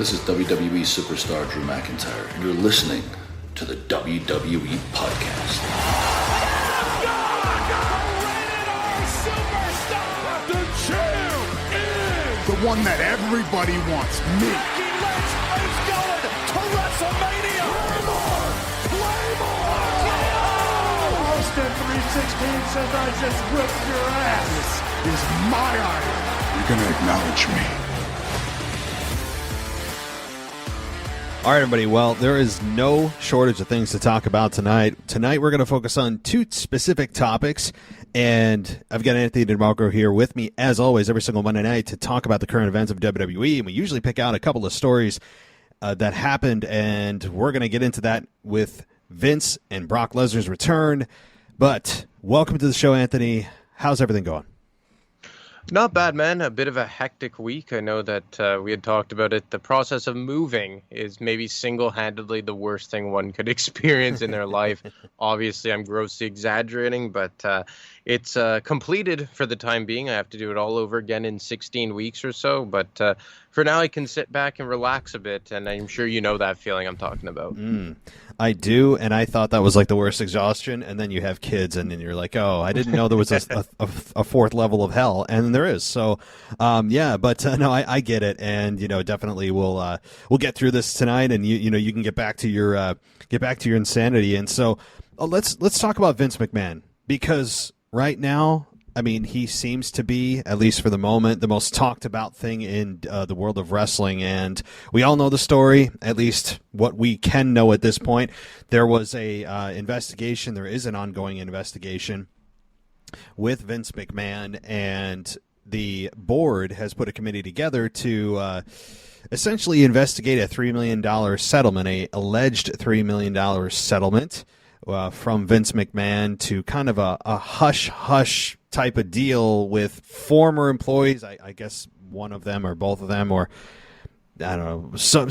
This is WWE superstar Drew McIntyre, and you're listening to the WWE Podcast. The champ is the one that everybody wants, me. Lynch is going to WrestleMania. Claymore! Austin 316 says I just whipped your ass. This is my idol. You're going to acknowledge me. All right, everybody. Well, there is no shortage of things to talk about tonight. Tonight, we're going to focus on two specific topics, and I've got Anthony DeMarco here with me, as always, every single Monday night to talk about the current events of WWE, and we usually pick out a couple of stories that happened, and we're going to get into that with Vince and Brock Lesnar's return. But welcome to the show, Anthony. How's everything going? Not bad, man. A bit of a hectic week. I know that we had talked about it. The process of moving is maybe single-handedly the worst thing one could experience in their life. Obviously, I'm grossly exaggerating, but it's completed for the time being. I have to do it all over again in 16 weeks or so. But for now, I can sit back and relax a bit, and I'm sure you know that feeling I'm talking about. I do, and I thought that was like the worst exhaustion, and then you have kids, and then you're like, oh, I didn't know there was a fourth level of hell, and there is. So, yeah, but no, I get it, and definitely we'll get through this tonight, and you can get back to your insanity, and so let's talk about Vince McMahon, because right now, I mean, he seems to be, at least for the moment, the most talked about thing in the world of wrestling. And we all know the story, at least what we can know at this point. There was a investigation. There is an ongoing investigation with Vince McMahon, and the board has put a committee together to essentially investigate a $3 million settlement, a alleged $3 million settlement from Vince McMahon to kind of a hush-hush type of deal with former employees. I guess one of them or both of them, or I don't know, so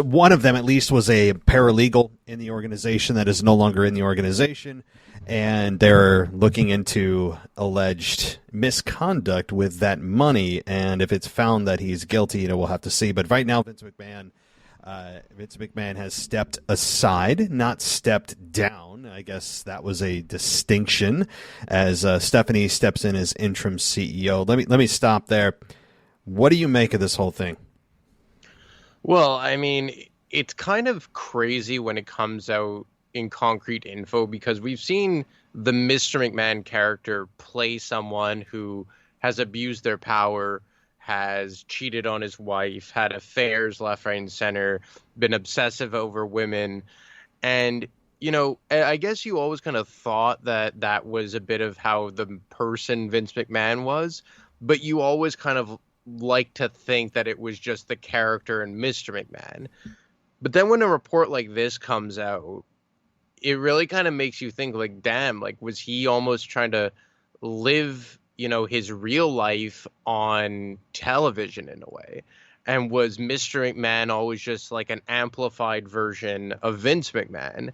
one of them at least was a paralegal in the organization that is no longer in the organization, and they're looking into alleged misconduct with that money, and if it's found that he's guilty, we'll have to see. But right now, Vince McMahon has stepped aside, not stepped down. I guess that was a distinction, as Stephanie steps in as interim CEO. Let me stop there. What do you make of this whole thing? Well, I mean, it's kind of crazy when it comes out in concrete info, because we've seen the Mr. McMahon character play someone who has abused their power, has cheated on his wife, had affairs left, right, and center, been obsessive over women. And, I guess you always kind of thought that that was a bit of how the person Vince McMahon was, but you always kind of like to think that it was just the character and Mr. McMahon. But then when a report like this comes out, it really kind of makes you think, like, damn, like, was he almost trying to live his real life on television in a way? And was Mr. McMahon always just like an amplified version of Vince McMahon?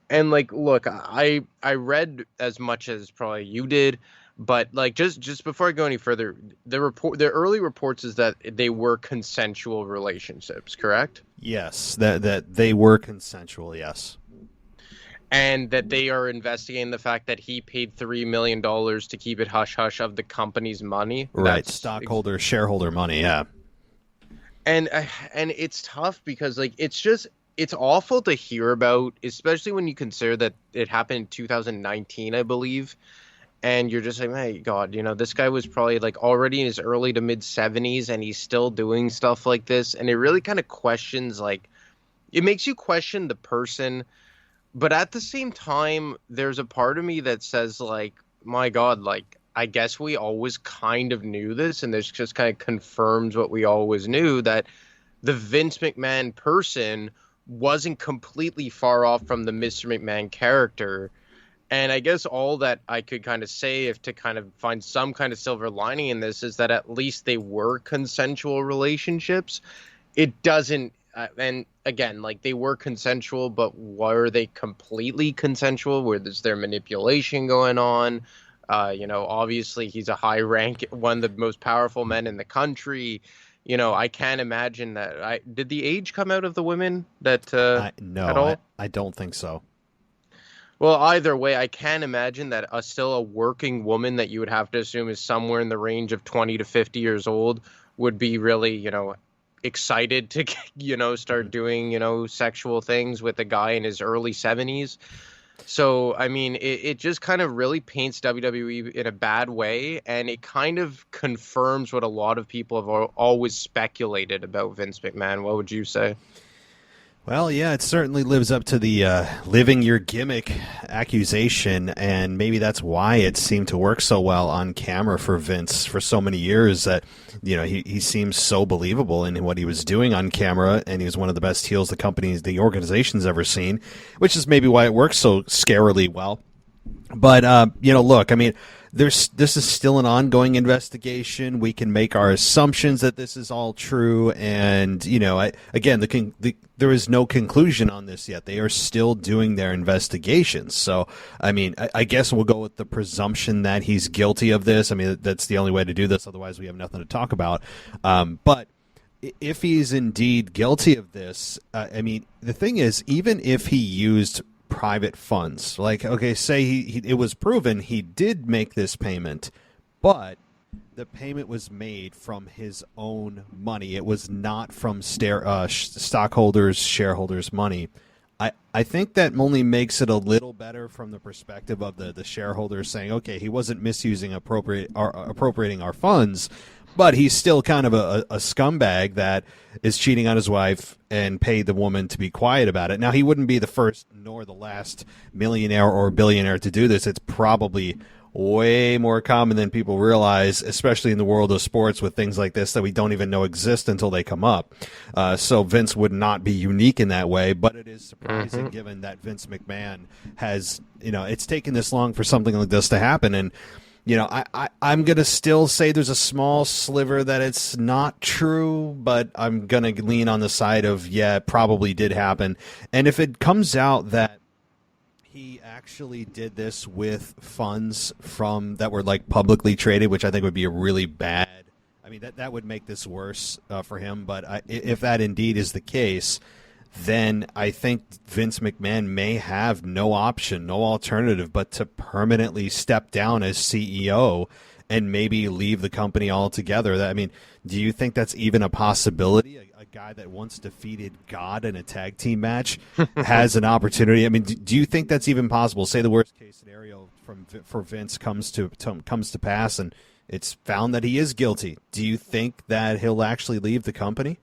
And like, look, I read as much as probably you did, but like, just before I go any further, the early reports is that they were consensual relationships, correct? Yes, that they were consensual, yes. And that they are investigating the fact that he paid $3 million to keep it hush-hush of the company's money. Right, stockholder, shareholder money, yeah. And it's tough because, like, it's awful to hear about, especially when you consider that it happened in 2019, I believe. And you're just like, my God, this guy was probably, like, already in his early to mid-70s, and he's still doing stuff like this. And it really kind of questions, like, it makes you question the person. But at the same time, there's a part of me that says, like, my God, like, I guess we always kind of knew this, and this just kind of confirms what we always knew, that the Vince McMahon person wasn't completely far off from the Mr. McMahon character. And I guess all that I could kind of say, if to kind of find some kind of silver lining in this, is that at least they were consensual relationships. It doesn't, and again, like, they were consensual, but were they completely consensual? Was there manipulation going on? Obviously he's a high rank, one of the most powerful men in the country. I can't imagine that. Did the age come out of the women that No, at all? I don't think so. Well, either way, I can't imagine that still a working woman that you would have to assume is somewhere in the range of 20 to 50 years old would be really, excited to, start doing, sexual things with a guy in his early 70s. So, I mean, it just kind of really paints WWE in a bad way, and it kind of confirms what a lot of people have always speculated about Vince McMahon. What would you say? Well, yeah, it certainly lives up to the living your gimmick accusation, and maybe that's why it seemed to work so well on camera for Vince for so many years that, he seems so believable in what he was doing on camera, and he was one of the best heels the organization's ever seen, which is maybe why it works so scarily well. But, look, I mean, this is still an ongoing investigation. We can make our assumptions that this is all true. And, there is no conclusion on this yet. They are still doing their investigations. So, I mean, I guess we'll go with the presumption that he's guilty of this. I mean, that's the only way to do this. Otherwise, we have nothing to talk about. But if he's indeed guilty of this, I mean, the thing is, even if he used private funds, like, okay, say it was proven he did make this payment, but the payment was made from his own money. It was not from stockholders, shareholders' money. I think that only makes it a little better from the perspective of the shareholders saying, okay, he wasn't misusing appropriating our funds, but he's still kind of a scumbag that is cheating on his wife and paid the woman to be quiet about it. Now, he wouldn't be the first nor the last millionaire or billionaire to do this. It's probably way more common than people realize, especially in the world of sports with things like this that we don't even know exist until they come up. So Vince would not be unique in that way, but it is surprising given that Vince McMahon has, it's taken this long for something like this to happen. And, I'm going to still say there's a small sliver that it's not true, but I'm going to lean on the side of, yeah, it probably did happen. And if it comes out that he actually did this with funds that were like publicly traded, which I think would be a really bad. I mean, that would make this worse for him. But if that indeed is the case, then I think Vince McMahon may have no option, no alternative but to permanently step down as CEO and maybe leave the company altogether. I mean, do you think that's even a possibility? A guy that once defeated God in a tag team match has an opportunity. I mean, do you think that's even possible? Say the worst case scenario for Vince comes to pass and it's found that he is guilty. Do you think that he'll actually leave the company?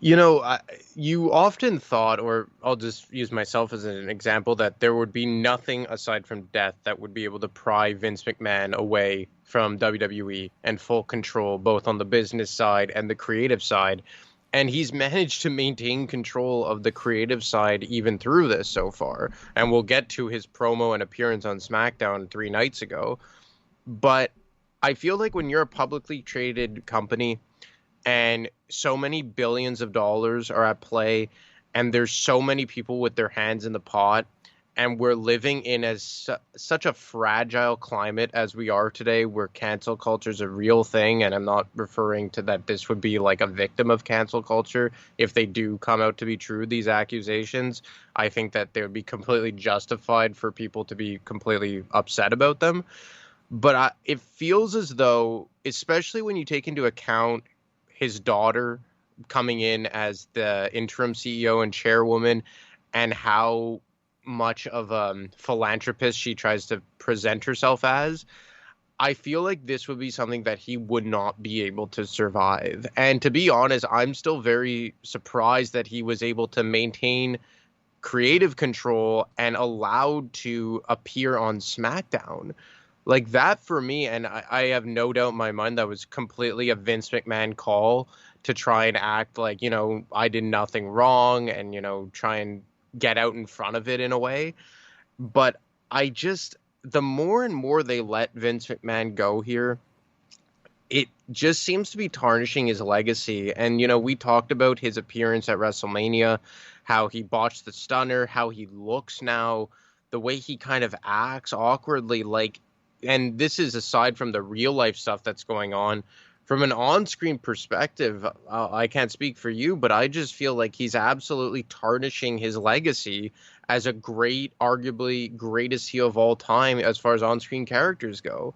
You often thought, or I'll just use myself as an example, that there would be nothing aside from death that would be able to pry Vince McMahon away from WWE and full control, both on the business side and the creative side. And he's managed to maintain control of the creative side even through this so far. And we'll get to his promo and appearance on SmackDown 3 nights ago. But I feel like when you're a publicly traded company, and so many billions of dollars are at play, and there's so many people with their hands in the pot, and we're living in such a fragile climate as we are today, where cancel culture is a real thing, and I'm not referring to that this would be like a victim of cancel culture if they do come out to be true, these accusations. I think that they would be completely justified for people to be completely upset about them. But it feels as though, especially when you take into account his daughter coming in as the interim CEO and chairwoman, and how much of a philanthropist she tries to present herself as, I feel like this would be something that he would not be able to survive. And to be honest, I'm still very surprised that he was able to maintain creative control and allowed to appear on SmackDown. Like that for me, and I have no doubt in my mind that was completely a Vince McMahon call to try and act like, I did nothing wrong and, try and get out in front of it in a way. But the more and more they let Vince McMahon go here, it just seems to be tarnishing his legacy. And, we talked about his appearance at WrestleMania, how he botched the stunner, how he looks now, the way he kind of acts awkwardly, and this is aside from the real life stuff that's going on. from an on-screen perspective, I can't speak for you, but I just feel like he's absolutely tarnishing his legacy as a great, arguably greatest heel of all time as far as on-screen characters go.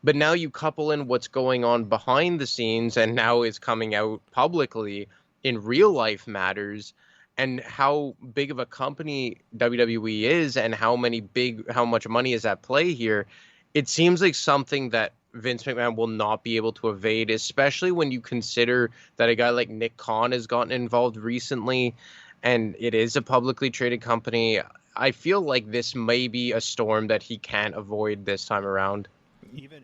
But now you couple in what's going on behind the scenes, and now it's coming out publicly in real life matters, and how big of a company WWE is, and how much money is at play here. It seems like something that Vince McMahon will not be able to evade, especially when you consider that a guy like Nick Khan has gotten involved recently, and it is a publicly traded company. I feel like this may be a storm that he can't avoid this time around.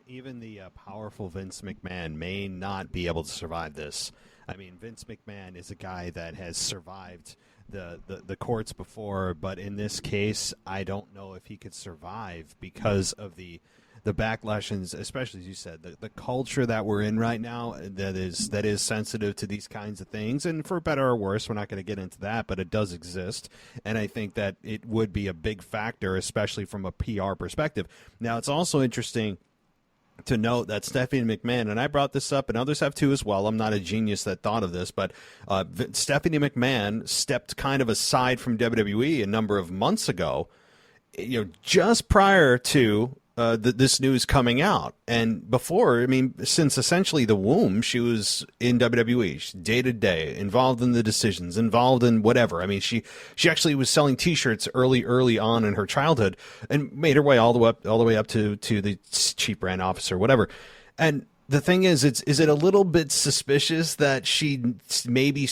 Even the powerful Vince McMahon may not be able to survive this. I mean, Vince McMahon is a guy that has survived the courts before, but in this case, I don't know if he could survive because of the backlash, and especially as you said, the culture that we're in right now that is sensitive to these kinds of things, and for better or worse, we're not going to get into that, but it does exist, and I think that it would be a big factor, especially from a PR perspective. Now, it's also interesting to note that Stephanie McMahon, and I brought this up, and others have too as well. I'm not a genius that thought of this, but Stephanie McMahon stepped kind of aside from WWE a number of months ago, just prior to this news coming out. And before, I mean, since essentially the womb, she was in WWE, day to day, involved in the decisions, involved in whatever. I mean, she actually was selling T-shirts early on in her childhood, and made her way all the way up to the chief brand officer, whatever. And the thing is it a little bit suspicious that she maybe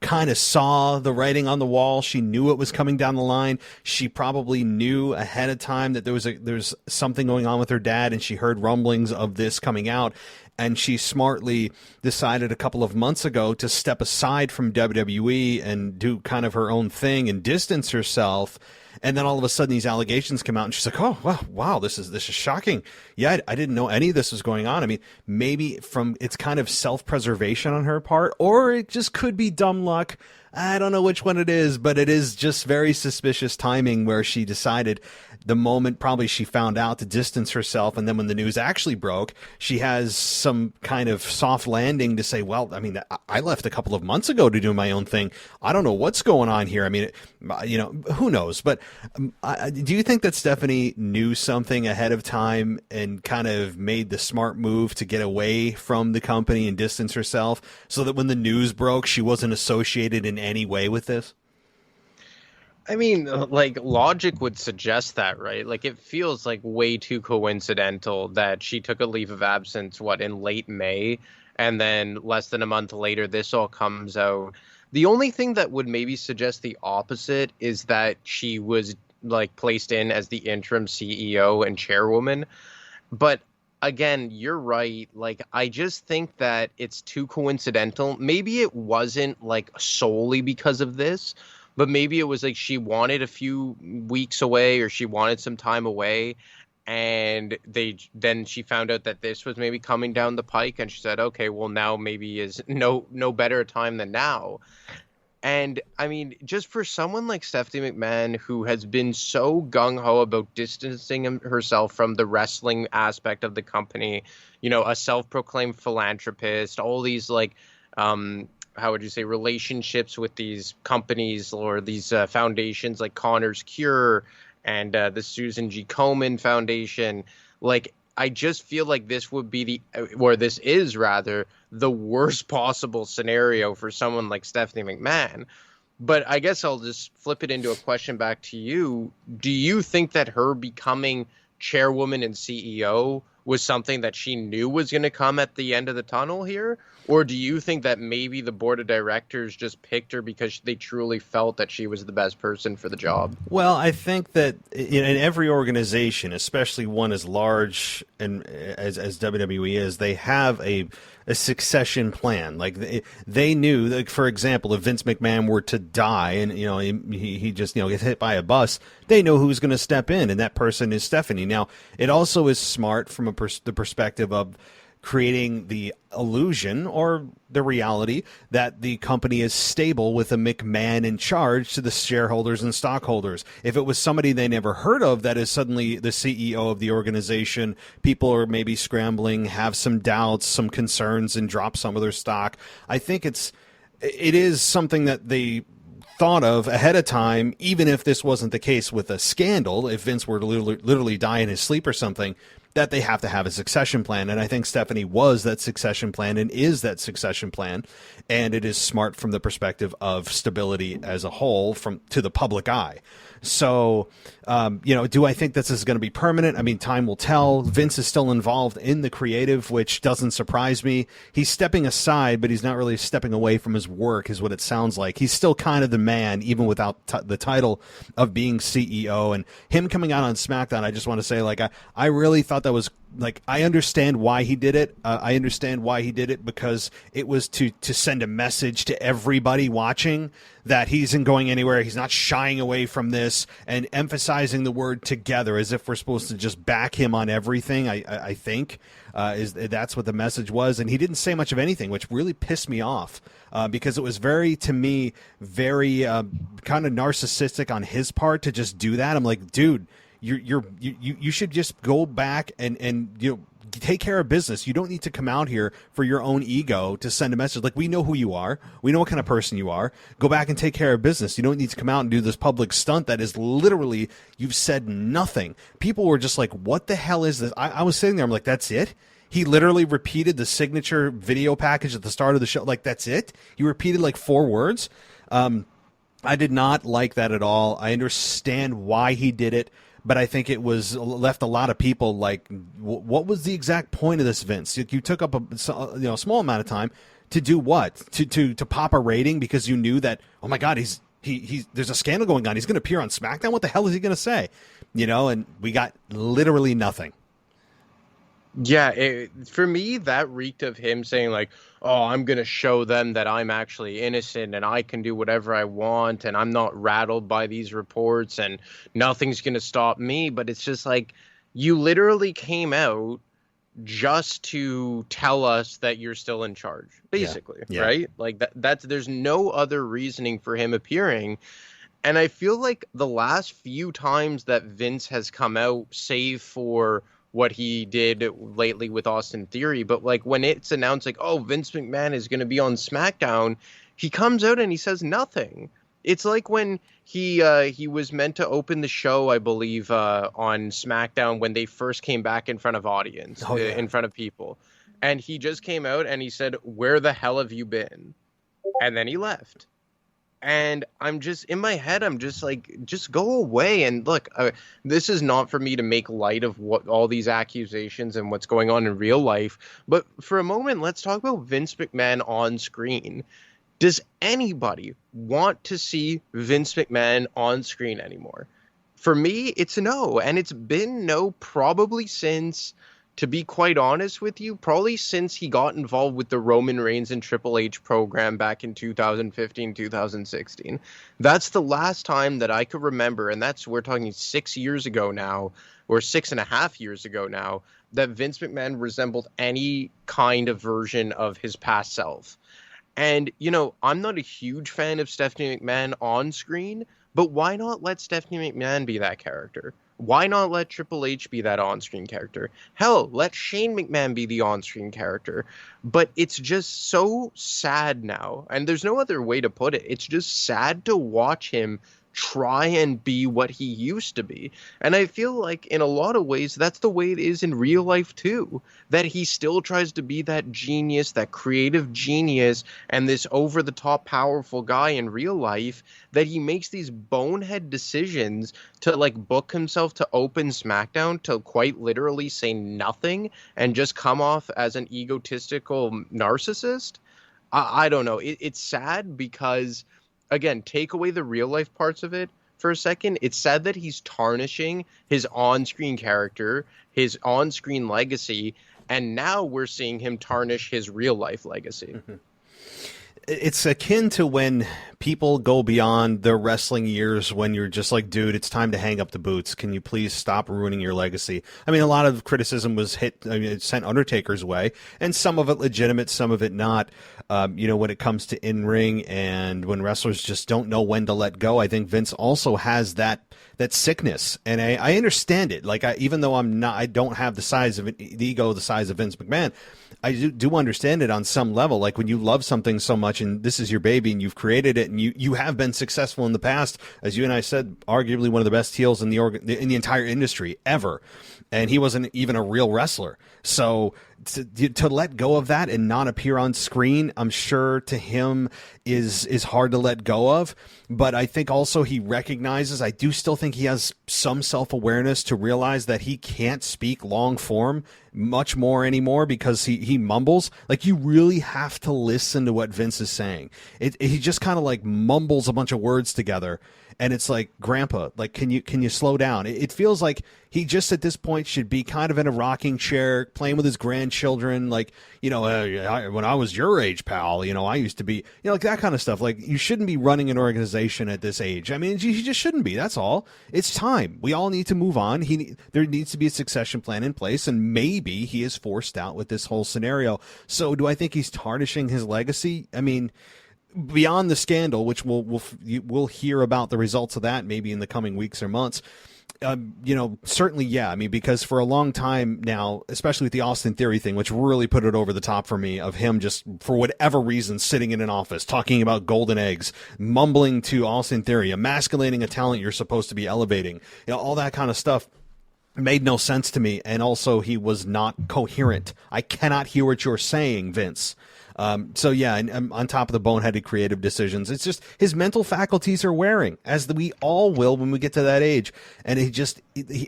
kind of saw the writing on the wall? She knew it was coming down the line. She probably knew ahead of time that there's something going on with her dad, and she heard rumblings of this coming out, and she smartly decided a couple of months ago to step aside from WWE and do kind of her own thing and distance herself. And then all of a sudden these allegations come out, and she's like, oh, wow, this is shocking. Yeah, I didn't know any of this was going on. I mean, maybe it's kind of self-preservation on her part, or it just could be dumb luck. I don't know which one it is, but it is just very suspicious timing where she decided the moment probably she found out to distance herself. And then when the news actually broke, she has some kind of soft landing to say, well, I mean, I left a couple of months ago to do my own thing. I don't know what's going on here. I mean, who knows? But do you think that Stephanie knew something ahead of time and kind of made the smart move to get away from the company and distance herself so that when the news broke, she wasn't associated in any way with this? I mean, like, logic would suggest that, right? Like, it feels like way too coincidental that she took a leave of absence, in late May, and then less than a month later, this all comes out. The only thing that would maybe suggest the opposite is that she was, placed in as the interim CEO and chairwoman. But again, you're right. I just think that it's too coincidental. Maybe it wasn't, solely because of this, but maybe it was she wanted a few weeks away, or she wanted some time away, and then she found out that this was maybe coming down the pike, and she said, okay, well, now maybe is no better a time than now. And I mean, just for someone like Stephanie McMahon, who has been so gung-ho about distancing herself from the wrestling aspect of the company, a self-proclaimed philanthropist, all these how would you say, relationships with these companies or these foundations like Connor's Cure and the Susan G. Komen Foundation. I just feel like this would be this is rather the worst possible scenario for someone like Stephanie McMahon. But I guess I'll just flip it into a question back to you. Do you think that her becoming chairwoman and CEO was something that she knew was going to come at the end of the tunnel here? Or do you think that maybe the board of directors just picked her because they truly felt that she was the best person for the job? Well, I think that in every organization, especially one as large and as WWE is, they have a succession plan. They knew, for example, if Vince McMahon were to die and he just gets hit by a bus, they know who's going to step in, and that person is Stephanie. Now, it also is smart from the perspective of creating the illusion or the reality that the company is stable with a McMahon in charge to the shareholders and stockholders. If it was somebody they never heard of that is suddenly the CEO of the organization, people are maybe scrambling, have some doubts, some concerns, and drop some of their stock. I think it is something that they thought of ahead of time, even if this wasn't the case with a scandal, if Vince were to literally die in his sleep or something, that they have to have a succession plan. And I think Stephanie was that succession plan and is that succession plan. And it is smart from the perspective of stability as a whole to the public eye. So, do I think this is going to be permanent? I mean, time will tell. Vince is still involved in the creative, which doesn't surprise me. He's stepping aside, but he's not really stepping away from his work, is what it sounds like. He's still kind of the man, even without the title of being CEO. And him coming out on SmackDown, I just want to say, I really thought that was, I understand why he did it. I understand why he did it because it was to send a message to everybody watching that he isn't going anywhere. He's not shying away from this and emphasizing the word together as if we're supposed to just back him on everything. I think that's what the message was. And he didn't say much of anything, which really pissed me off because it was very kind of narcissistic on his part to just do that. I'm like, dude, you should just go back and take care of business. You don't need to come out here for your own ego to send a message. We know who you are. We know what kind of person you are. Go back and take care of business. You don't need to come out and do this public stunt that is literally, you've said nothing. People were just like, what the hell is this? I was sitting there. I'm like, that's it? He literally repeated the signature video package at the start of the show. That's it? He repeated 4 words. I did not like that at all. I understand why he did it. But I think it was left a lot of people what was the exact point of this, Vince? You took up a small amount of time to do what? To pop a rating because you knew that, oh my God, he's there's a scandal going on. He's going to appear on SmackDown. What the hell is he going to say? And we got literally nothing. Yeah, for me, that reeked of him saying oh, I'm going to show them that I'm actually innocent and I can do whatever I want and I'm not rattled by these reports and nothing's going to stop me. But it's just you literally came out just to tell us that you're still in charge, basically, yeah. Right? There's no other reasoning for him appearing. And I feel like the last few times that Vince has come out, save for what he did lately with Austin Theory, but when it's announced oh, Vince McMahon is going to be on SmackDown, he comes out and he says nothing. It's like when he was meant to open the show, I believe, on SmackDown when they first came back in front of audience, in front of people, and he just came out and he said, "Where the hell have you been?" And then he left. And I'm just, in my head, I'm just just go away. And look, this is not for me to make light of what all these accusations and what's going on in real life. But for a moment, let's talk about Vince McMahon on screen. Does anybody want to see Vince McMahon on screen anymore? For me, it's a no. And it's been no probably since, to be quite honest with you, probably since he got involved with the Roman Reigns and Triple H program back in 2015, 2016. That's the last time that I could remember, and we're talking 6 years ago now, or 6.5 years ago now, that Vince McMahon resembled any kind of version of his past self. And, I'm not a huge fan of Stephanie McMahon on screen, but why not let Stephanie McMahon be that character? Why not let Triple H be that on-screen character? Hell, let Shane McMahon be the on-screen character. But it's just so sad now, and there's no other way to put it. It's just sad to watch him try and be what he used to be. And I feel like in a lot of ways, that's the way it is in real life too. That he still tries to be that genius, that creative genius, and this over-the-top powerful guy in real life, that he makes these bonehead decisions to book himself to open SmackDown, to quite literally say nothing and just come off as an egotistical narcissist. I don't know. It's sad because, again, take away the real life parts of it for a second. It's sad that he's tarnishing his on-screen character, his on-screen legacy, and now we're seeing him tarnish his real life legacy. it's akin to when people go beyond their wrestling years, when you're just like, dude, it's time to hang up the boots. Can you please stop ruining your legacy? I mean, a lot of criticism was it sent Undertaker's way, and some of it legitimate, some of it not. When it comes to in-ring and when wrestlers just don't know when to let go, I think Vince also has that sickness, and I understand it. Like, even though I don't have the ego the size of Vince McMahon, I do understand it on some level. Like, when you love something so much and this is your baby and you've created it and you have been successful in the past, as you and I said, arguably one of the best heels in the entire industry ever, and he wasn't even a real wrestler. So to let go of that and not appear on screen, I'm sure to him is hard to let go of. But I think also he recognizes, I do still think he has some self-awareness to realize that he can't speak long form much more anymore because he mumbles. Like, you really have to listen to what Vince is saying. He just kind of like mumbles a bunch of words together. And it's like, Grandpa, like, can you slow down? It feels like he just at this point should be kind of in a rocking chair, playing with his grandchildren. Like, when I was your age, pal, I used to be, like that kind of stuff. Like, you shouldn't be running an organization at this age. I mean, he just shouldn't be. That's all. It's time. We all need to move on. There needs to be a succession plan in place, and maybe he is forced out with this whole scenario. So do I think he's tarnishing his legacy? I mean, beyond the scandal, which we'll hear about the results of that maybe in the coming weeks or months, certainly, yeah. I mean, because for a long time now, especially with the Austin Theory thing, which really put it over the top for me, of him just, for whatever reason, sitting in an office, talking about golden eggs, mumbling to Austin Theory, emasculating a talent you're supposed to be elevating, all that kind of stuff made no sense to me. And also, he was not coherent. I cannot hear what you're saying, Vince. So yeah, and on top of the boneheaded creative decisions, it's just his mental faculties are wearing, as we all will when we get to that age. And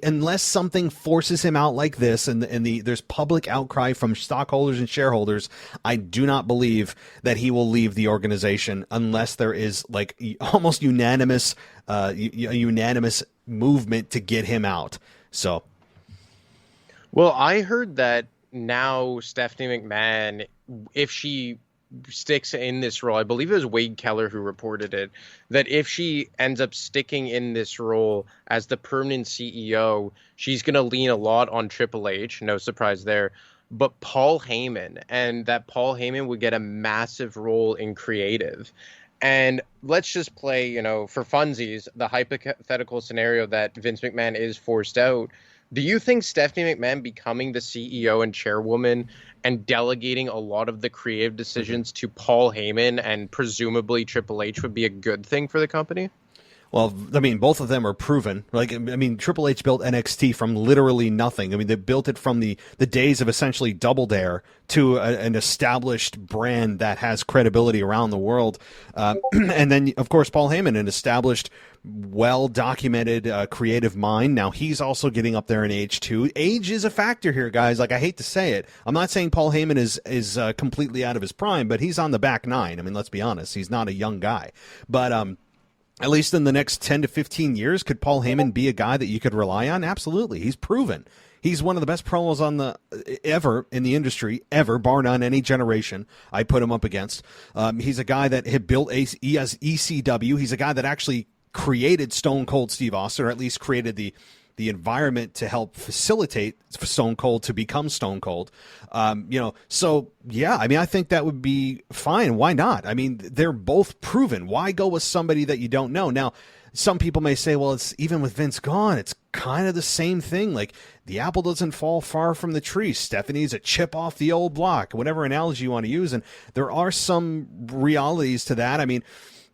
unless something forces him out like this, and there's public outcry from stockholders and shareholders, I do not believe that he will leave the organization unless there is like almost unanimous movement to get him out. So, well, I heard that now Stephanie McMahon, if she sticks in this role, I believe it was Wade Keller who reported it, that if she ends up sticking in this role as the permanent CEO, she's going to lean a lot on Triple H, no surprise there, but Paul Heyman, and that Paul Heyman would get a massive role in creative. And let's just play, for funsies, the hypothetical scenario that Vince McMahon is forced out. Do you think Stephanie McMahon becoming the CEO and chairwoman and delegating a lot of the creative decisions to Paul Heyman and presumably Triple H would be a good thing for the company? Well, I mean, both of them are proven. Like, I mean, Triple H built NXT from literally nothing. I mean, they built it from the days of essentially Double Dare to an established brand that has credibility around the world. And then, of course, Paul Heyman, an established, well-documented creative mind. Now, he's also getting up there in age, too. Age is a factor here, guys. Like, I hate to say it. I'm not saying Paul Heyman is completely out of his prime, but he's on the back nine. I mean, let's be honest. He's not a young guy. But at least in the next 10 to 15 years, could Paul Heyman be a guy that you could rely on? Absolutely. He's proven. He's one of the best promos ever in the industry, ever, bar none, any generation I put him up against. He's a guy that had built ECW. He's a guy that actually created Stone Cold Steve Austin, or at least created the environment to help facilitate Stone Cold to become Stone Cold. So yeah, I mean, I think that would be fine. Why not? I mean, they're both proven. Why go with somebody that you don't know? Now, some people may say, well, it's even with Vince gone, it's kind of the same thing. Like, the apple doesn't fall far from the tree. Stephanie's a chip off the old block, whatever analogy you want to use. And there are some realities to that. I mean,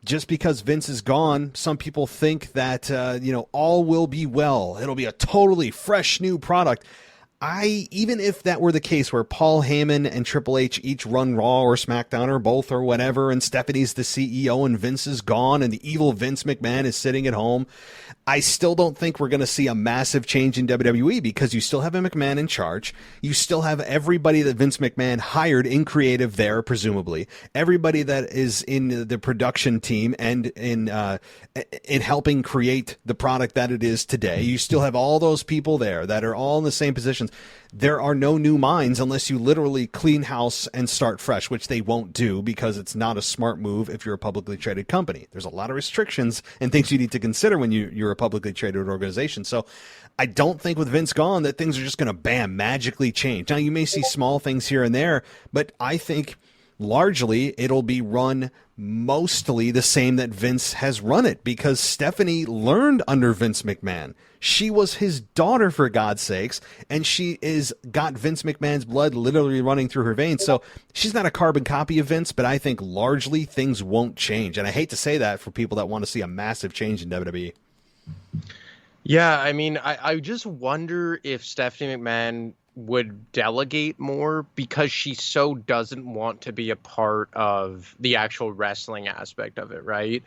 just because Vince is gone, some people think that, all will be well. It'll be a totally fresh new product. Even if that were the case where Paul Heyman and Triple H each run Raw or SmackDown or both or whatever, and Stephanie's the CEO and Vince is gone and the evil Vince McMahon is sitting at home, I still don't think we're going to see a massive change in WWE, because you still have a McMahon in charge. You still have everybody that Vince McMahon hired in creative there, presumably. Everybody that is in the production team and in helping create the product that it is today. You still have all those people there that are all in the same positions. there are no new minds unless you literally clean house and start fresh, which they won't do because it's not a smart move if you're a publicly traded company. There's a lot of restrictions and things you need to consider when you're a publicly traded organization. So I don't think with Vince gone that things are just going to magically change. Now, you may see small things here and there, but I think largely it'll be run mostly the same that Vince has run it, because Stephanie learned under Vince McMahon. She was his daughter, for God's sakes, and she is got Vince McMahon's blood literally running through her veins. So she's not a carbon copy of Vince, but I think largely things won't change. And I hate to say that for people that want to see a massive change in WWE. Yeah, I mean, I just wonder if Stephanie McMahon would delegate more because she so doesn't want to be a part of the actual wrestling aspect of it, right?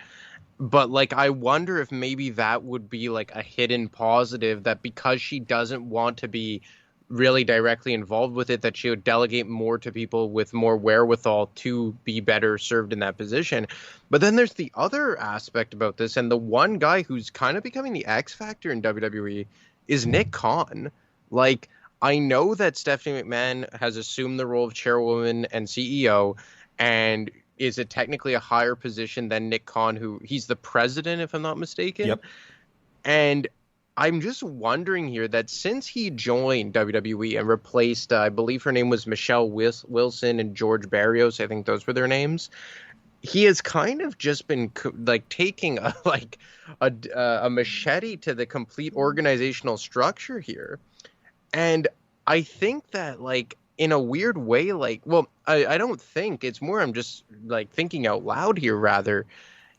But like, I wonder if maybe that would be like a hidden positive, that because she doesn't want to be really directly involved with it, that she would delegate more to people with more wherewithal to be better served in that position. But then there's the other aspect about this, and the one guy who's kind of becoming the X factor in WWE is Nick Khan. Like, I know that Stephanie McMahon has assumed the role of chairwoman and CEO, and is it technically a higher position than Nick Khan, who he's the president, if I'm not mistaken. Yep. And I'm just wondering here that since he joined WWE and replaced, I believe her name was Michelle Wilson and George Barrios, I think those were their names, he has kind of just been like taking a machete to the complete organizational structure here. And I think that, like, in a weird way, like, well, I don't think, it's more I'm just like thinking out loud here rather,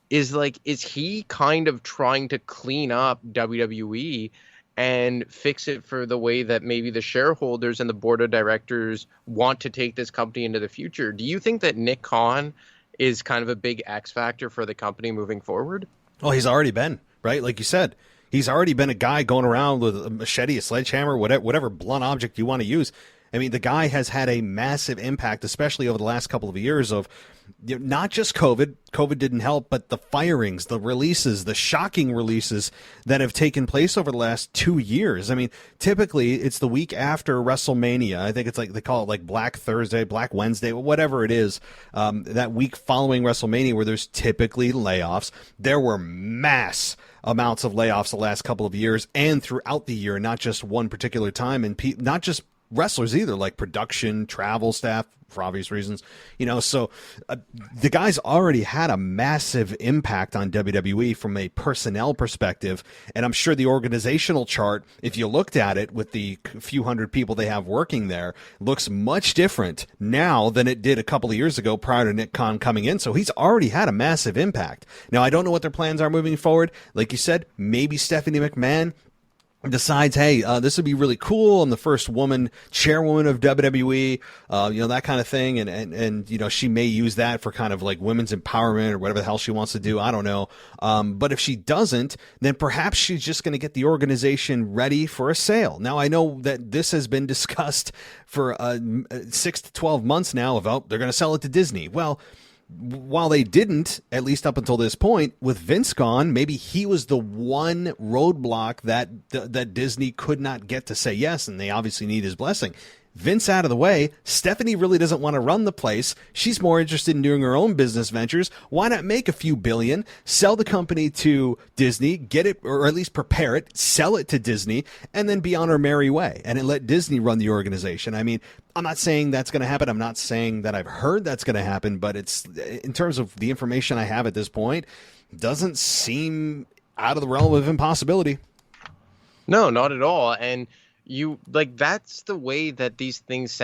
is like, is he kind of trying to clean up WWE and fix it for the way that maybe the shareholders and the board of directors want to take this company into the future? Do you think that Nick Khan is kind of a big X factor for the company moving forward? Well, he's already been, right? Like you said, he's already been a guy going around with a machete, a sledgehammer, whatever blunt object you want to use. I mean, the guy has had a massive impact, especially over the last couple of years, of not just COVID. COVID didn't help, but the firings, the releases, the shocking releases that have taken place over the last 2 years. I mean, typically it's the week after WrestleMania. I think it's like, they call it like Black Thursday, Black Wednesday, whatever it is, that week following WrestleMania, where there's typically layoffs. There were mass amounts of layoffs the last couple of years and throughout the year, not just one particular time, and not just wrestlers either, like production, travel staff, for obvious reasons, so the guy's already had a massive impact on WWE from a personnel perspective. And I'm sure the organizational chart, if you looked at it with the few hundred people they have working there, looks much different now than it did a couple of years ago prior to Nick Khan coming in. So he's already had a massive impact. Now, I don't know what their plans are moving forward. Like you said, maybe Stephanie McMahon decides, hey, this would be really cool. I'm the first woman chairwoman of WWE, that kind of thing. And she may use that for kind of like women's empowerment or whatever the hell she wants to do. I don't know. But if she doesn't, then perhaps she's just going to get the organization ready for a sale. Now, I know that this has been discussed for 6 to 12 months now about they're going to sell it to Disney. Well, while they didn't, at least up until this point, with Vince gone, maybe he was the one roadblock that Disney could not get to say yes, and they obviously need his blessing. Vince out of the way, Stephanie really doesn't want to run the place. She's more interested in doing her own business ventures. Why not make a few billion, sell the company to Disney, get it, or at least prepare it, sell it to Disney, and then be on her merry way, and then let Disney run the organization? I mean, I'm not saying that's going to happen. I'm not saying that I've heard that's going to happen, but it's, in terms of the information I have at this point, doesn't seem out of the realm of impossibility. No, not at all. And that's the way that these things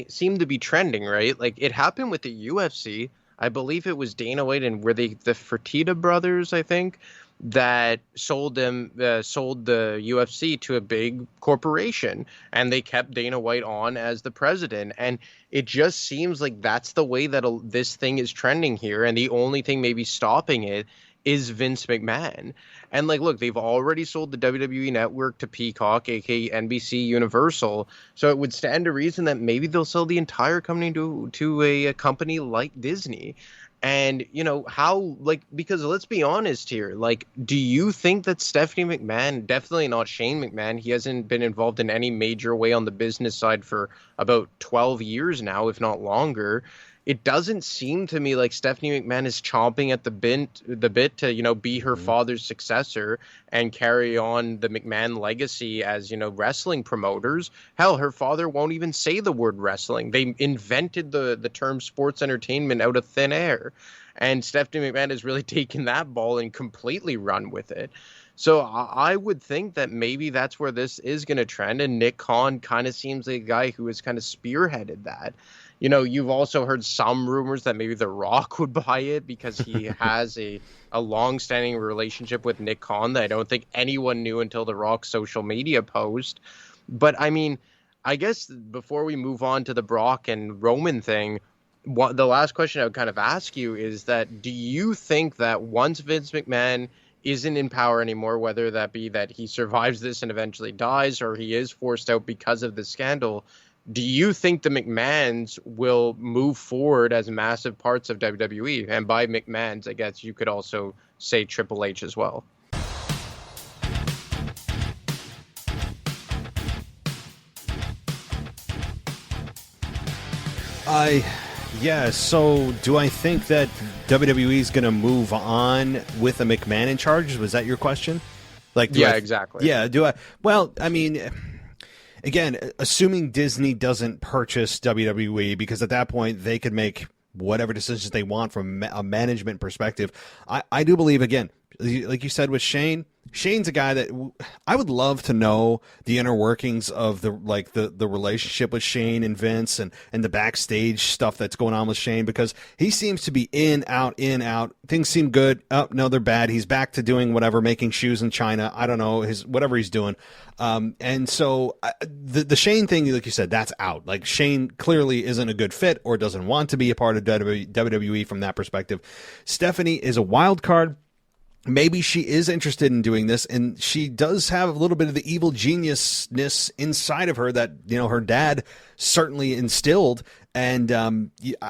seem to be trending, right? Like, it happened with the UFC. I believe it was Dana White and the Fertitta brothers, I think, that sold the UFC to a big corporation, and they kept Dana White on as the president. And it just seems like that's the way that this thing is trending here. And the only thing maybe stopping it is Vince McMahon. And like, look, they've already sold the WWE network to Peacock, aka NBC Universal. So it would stand to reason that maybe they'll sell the entire company to a company like Disney. And how, like, because let's be honest here, like, do you think that Stephanie McMahon, definitely not Shane McMahon, he hasn't been involved in any major way on the business side for about 12 years now, if not longer? It doesn't seem to me like Stephanie McMahon is chomping at the bit to, be her father's successor and carry on the McMahon legacy as, wrestling promoters. Hell, her father won't even say the word wrestling. They invented the term sports entertainment out of thin air. And Stephanie McMahon has really taken that ball and completely run with it. So I would think that maybe that's where this is going to trend. And Nick Khan kind of seems like a guy who has kind of spearheaded that. You've also heard some rumors that maybe The Rock would buy it because he has a long-standing relationship with Nick Khan that I don't think anyone knew until The Rock's social media post. But, I mean, I guess before we move on to the Brock and Roman thing, the last question I would kind of ask you is that do you think that once Vince McMahon isn't in power anymore, whether that be that he survives this and eventually dies or he is forced out because of the scandal, do you think the McMahons will move forward as massive parts of WWE? And by McMahons, I guess you could also say Triple H as well. So do I think that WWE is going to move on with a McMahon in charge? Was that your question? Exactly. Yeah, do I? Well, I mean, again, assuming Disney doesn't purchase WWE, because at that point they could make whatever decisions they want from a management perspective. I do believe, again, like you said with Shane's a guy that I would love to know the inner workings of the relationship with Shane and Vince and the backstage stuff that's going on with Shane, because he seems to be in, out. Things seem good. Oh, no, they're bad. He's back to doing whatever, making shoes in China. I don't know, whatever he's doing. And so the Shane thing, like you said, that's out. Like, Shane clearly isn't a good fit or doesn't want to be a part of WWE from that perspective. Stephanie is a wild card. Maybe she is interested in doing this, and she does have a little bit of the evil geniusness inside of her that, her dad certainly instilled. And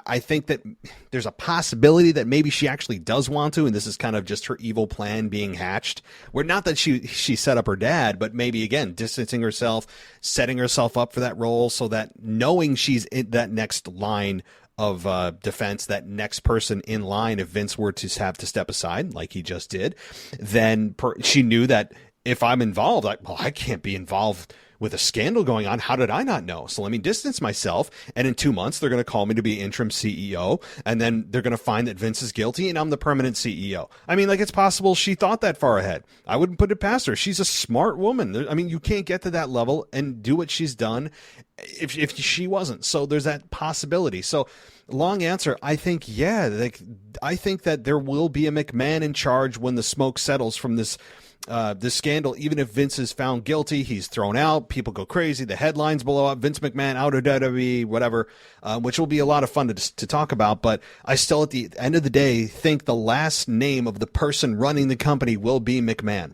I think that there's a possibility that maybe she actually does want to, and this is kind of just her evil plan being hatched. Where not that she set up her dad, but maybe, again, distancing herself, setting herself up for that role, so that knowing she's in that next line of defense, that next person in line, if Vince were to have to step aside like he just did, then she knew that if I'm involved, I can't be involved with a scandal going on. How did I not know? So let me distance myself, and in 2 months they're going to call me to be interim CEO, and then they're going to find that Vince is guilty and I'm the permanent CEO. I mean, like, it's possible she thought that far ahead. I wouldn't put it past her. She's a smart woman. I mean, you can't get to that level and do what she's done if she wasn't. So there's that possibility. So long answer, I think, I think that there will be a McMahon in charge when the smoke settles from this scandal. Even if Vince is found guilty, he's thrown out, people go crazy, the headlines blow up, Vince McMahon out of WWE, whatever, which will be a lot of fun to talk about. But I still, at the end of the day, think the last name of the person running the company will be McMahon.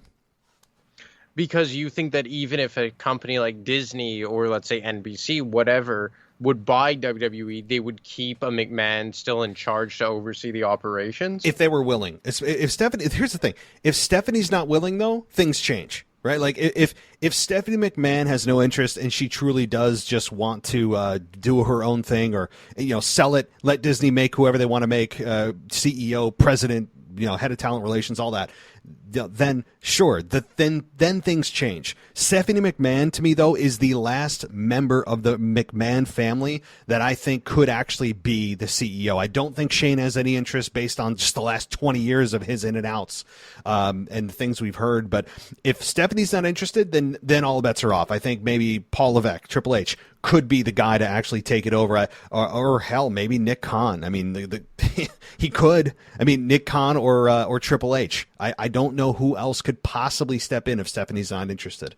Because you think that even if a company like Disney or, let's say, NBC, whatever, would buy WWE, they would keep a McMahon still in charge to oversee the operations? If they were willing. If Stephanie, here's the thing. If Stephanie's not willing, though, things change, right? Like, if Stephanie McMahon has no interest and she truly does just want to do her own thing, or, sell it, let Disney make whoever they want to make, CEO, president, head of talent relations, all that, then sure, then things change. Stephanie McMahon, to me, though, is the last member of the McMahon family that I think could actually be the CEO. I don't think Shane has any interest based on just the last 20 years of his in and outs and the things we've heard. But if Stephanie's not interested, then all bets are off. I think maybe Paul Levesque, Triple H, could be the guy to actually take it over, or hell, maybe Nick Khan. I mean, he could. I mean, Nick Khan or Triple H. I don't know who else could possibly step in if Stephanie's not interested.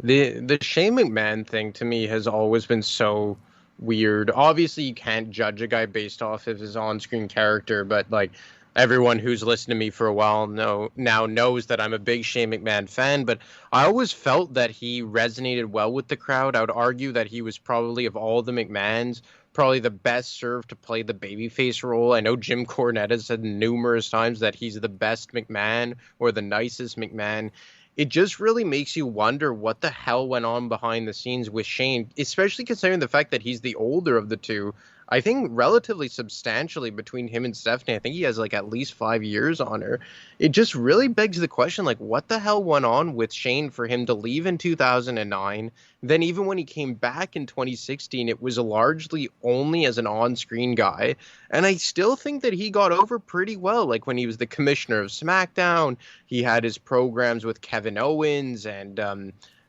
The Shane McMahon thing to me has always been so weird. Obviously, you can't judge a guy based off of his on-screen character, but like, everyone who's listened to me for a while now knows that I'm a big Shane McMahon fan, but I always felt that he resonated well with the crowd. I would argue that he was probably, of all the McMahons, probably the best served to play the babyface role. I know Jim Cornette has said numerous times that he's the best McMahon or the nicest McMahon. It just really makes you wonder what the hell went on behind the scenes with Shane, especially considering the fact that he's the older of the two. I think relatively substantially between him and Stephanie. I think he has like at least 5 years on her. It just really begs the question, like, what the hell went on with Shane for him to leave in 2009? Then even when he came back in 2016, it was largely only as an on-screen guy. And I still think that he got over pretty well. Like when he was the commissioner of SmackDown, he had his programs with Kevin Owens and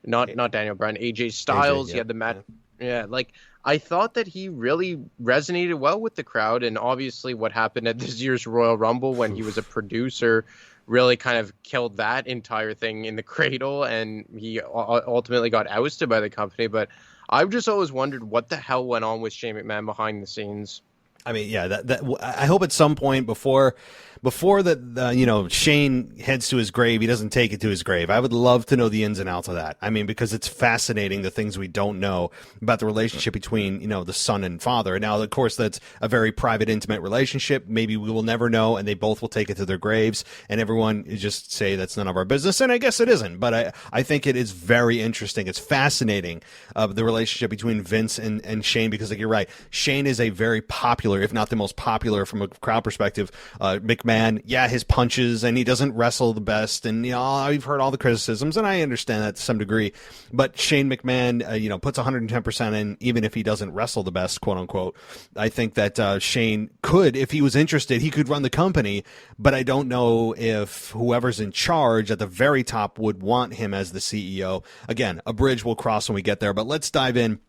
not Daniel Bryan, AJ Styles. AJ, He had the match. Yeah, like I thought that he really resonated well with the crowd, and obviously what happened at this year's Royal Rumble when he was a producer really kind of killed that entire thing in the cradle, and he ultimately got ousted by the company. But I've just always wondered what the hell went on with Shane McMahon behind the scenes. I mean, yeah, I hope at some point before that, Shane heads to his grave, he doesn't take it to his grave. I would love to know the ins and outs of that. I mean, because it's fascinating, the things we don't know about the relationship between, the son and father. Now, of course, that's a very private, intimate relationship. Maybe we will never know, and they both will take it to their graves, and everyone just say that's none of our business. And I guess it isn't, but I think it is very interesting. It's fascinating, the relationship between Vince and Shane, because like you're right, Shane is a very popular, if not the most popular from a crowd perspective, McMahon. Yeah, his punches, and he doesn't wrestle the best, and I've heard all the criticisms, and I understand that to some degree. But Shane McMahon, puts 110% in, even if he doesn't wrestle the best, quote unquote. I think that Shane could, if he was interested, he could run the company. But I don't know if whoever's in charge at the very top would want him as the CEO. Again, a bridge we'll cross when we get there. But let's dive in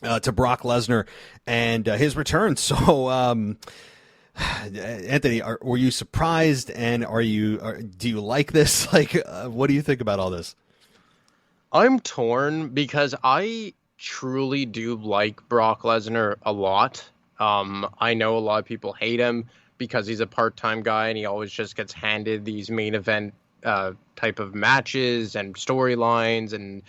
to Brock Lesnar and his return. So, Anthony, were you surprised, and do you like this? Like, what do you think about all this? I'm torn because I truly do like Brock Lesnar a lot. I know a lot of people hate him because he's a part-time guy and he always just gets handed these main event type of matches and storylines, and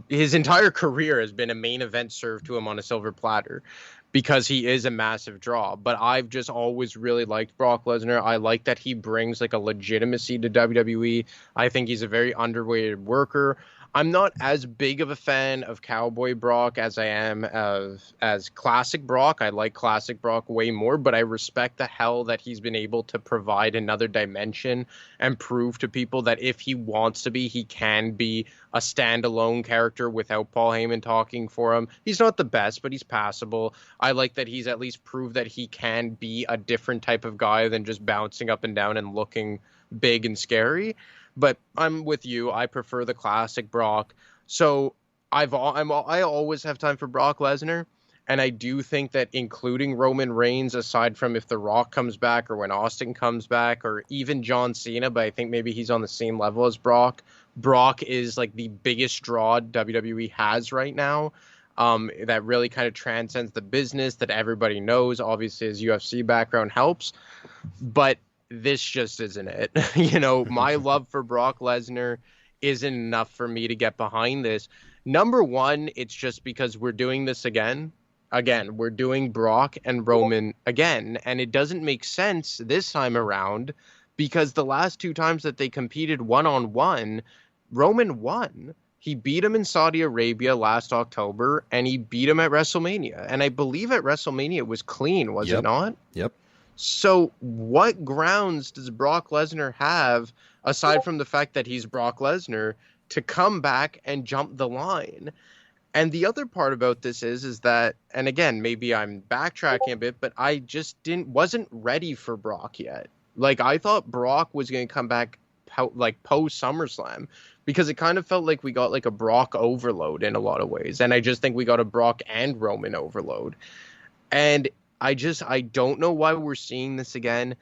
his entire career has been a main event served to him on a silver platter, because he is a massive draw. But I've just always really liked Brock Lesnar. I like that he brings like a legitimacy to WWE. I think he's a very underrated worker. I'm not as big of a fan of Cowboy Brock as I am as Classic Brock. I like Classic Brock way more, but I respect the hell that he's been able to provide another dimension and prove to people that if he wants to be, he can be a standalone character without Paul Heyman talking for him. He's not the best, but he's passable. I like that he's at least proved that he can be a different type of guy than just bouncing up and down and looking big and scary. But I'm with you. I prefer the classic Brock. So I always have time for Brock Lesnar. And I do think that including Roman Reigns, aside from if The Rock comes back or when Austin comes back or even John Cena, but I think maybe he's on the same level as Brock. Brock is like the biggest draw WWE has right now. That really kind of transcends the business that everybody knows. Obviously, his UFC background helps. But this just isn't it. My love for Brock Lesnar isn't enough for me to get behind this. Number one, it's just because we're doing this again. Again, we're doing Brock and Roman again, and it doesn't make sense this time around because the last two times that they competed one-on-one, Roman won. He beat him in Saudi Arabia last October, and he beat him at WrestleMania. And I believe at WrestleMania it was clean, was it not? Yep. So what grounds does Brock Lesnar have, aside from the fact that he's Brock Lesnar, to come back and jump the line? And the other part about this is that, and again, maybe I'm backtracking a bit, but I just wasn't ready for Brock yet. Like, I thought Brock was going to come back post SummerSlam, because it kind of felt like we got like a Brock overload in a lot of ways. And I just think we got a Brock and Roman overload. And I don't know why we're seeing this again.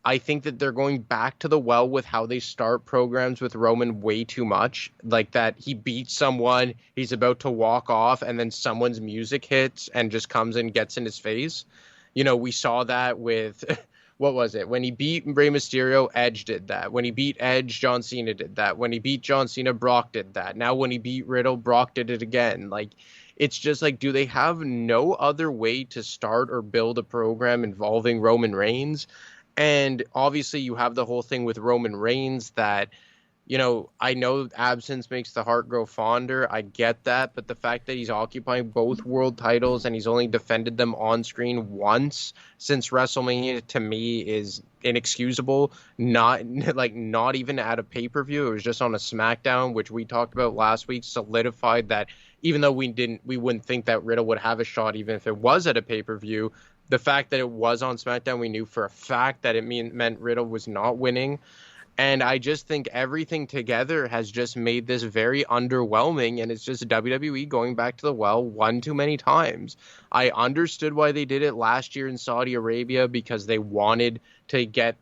I think that they're going back to the well with how they start programs with Roman way too much. Like that he beats someone, he's about to walk off, and then someone's music hits and just comes and gets in his face. We saw that with what was it? When he beat Rey Mysterio, Edge did that. When he beat Edge, John Cena did that. When he beat John Cena, Brock did that. Now when he beat Riddle, Brock did it again. Like, it's just like, do they have no other way to start or build a program involving Roman Reigns? And obviously you have the whole thing with Roman Reigns that, you know, I know absence makes the heart grow fonder. I get that. But the fact that he's occupying both world titles and he's only defended them on screen once since WrestleMania, to me, is inexcusable. Not even at a pay-per-view. It was just on a SmackDown, which we talked about last week, solidified that even though we wouldn't think that Riddle would have a shot even if it was at a pay-per-view. The fact that it was on SmackDown, we knew for a fact that it meant Riddle was not winning. And I just think everything together has just made this very underwhelming, and it's just WWE going back to the well one too many times. I understood why they did it last year in Saudi Arabia, because they wanted to get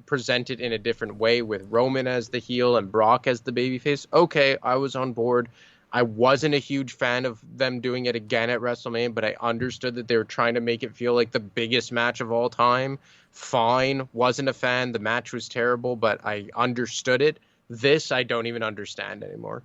presented in a different way with Roman as the heel and Brock as the babyface. Okay, I was on board. I wasn't a huge fan of them doing it again at WrestleMania, but I understood that they were trying to make it feel like the biggest match of all time. Fine. Wasn't a fan. The match was terrible, but I understood it. This, I don't even understand anymore.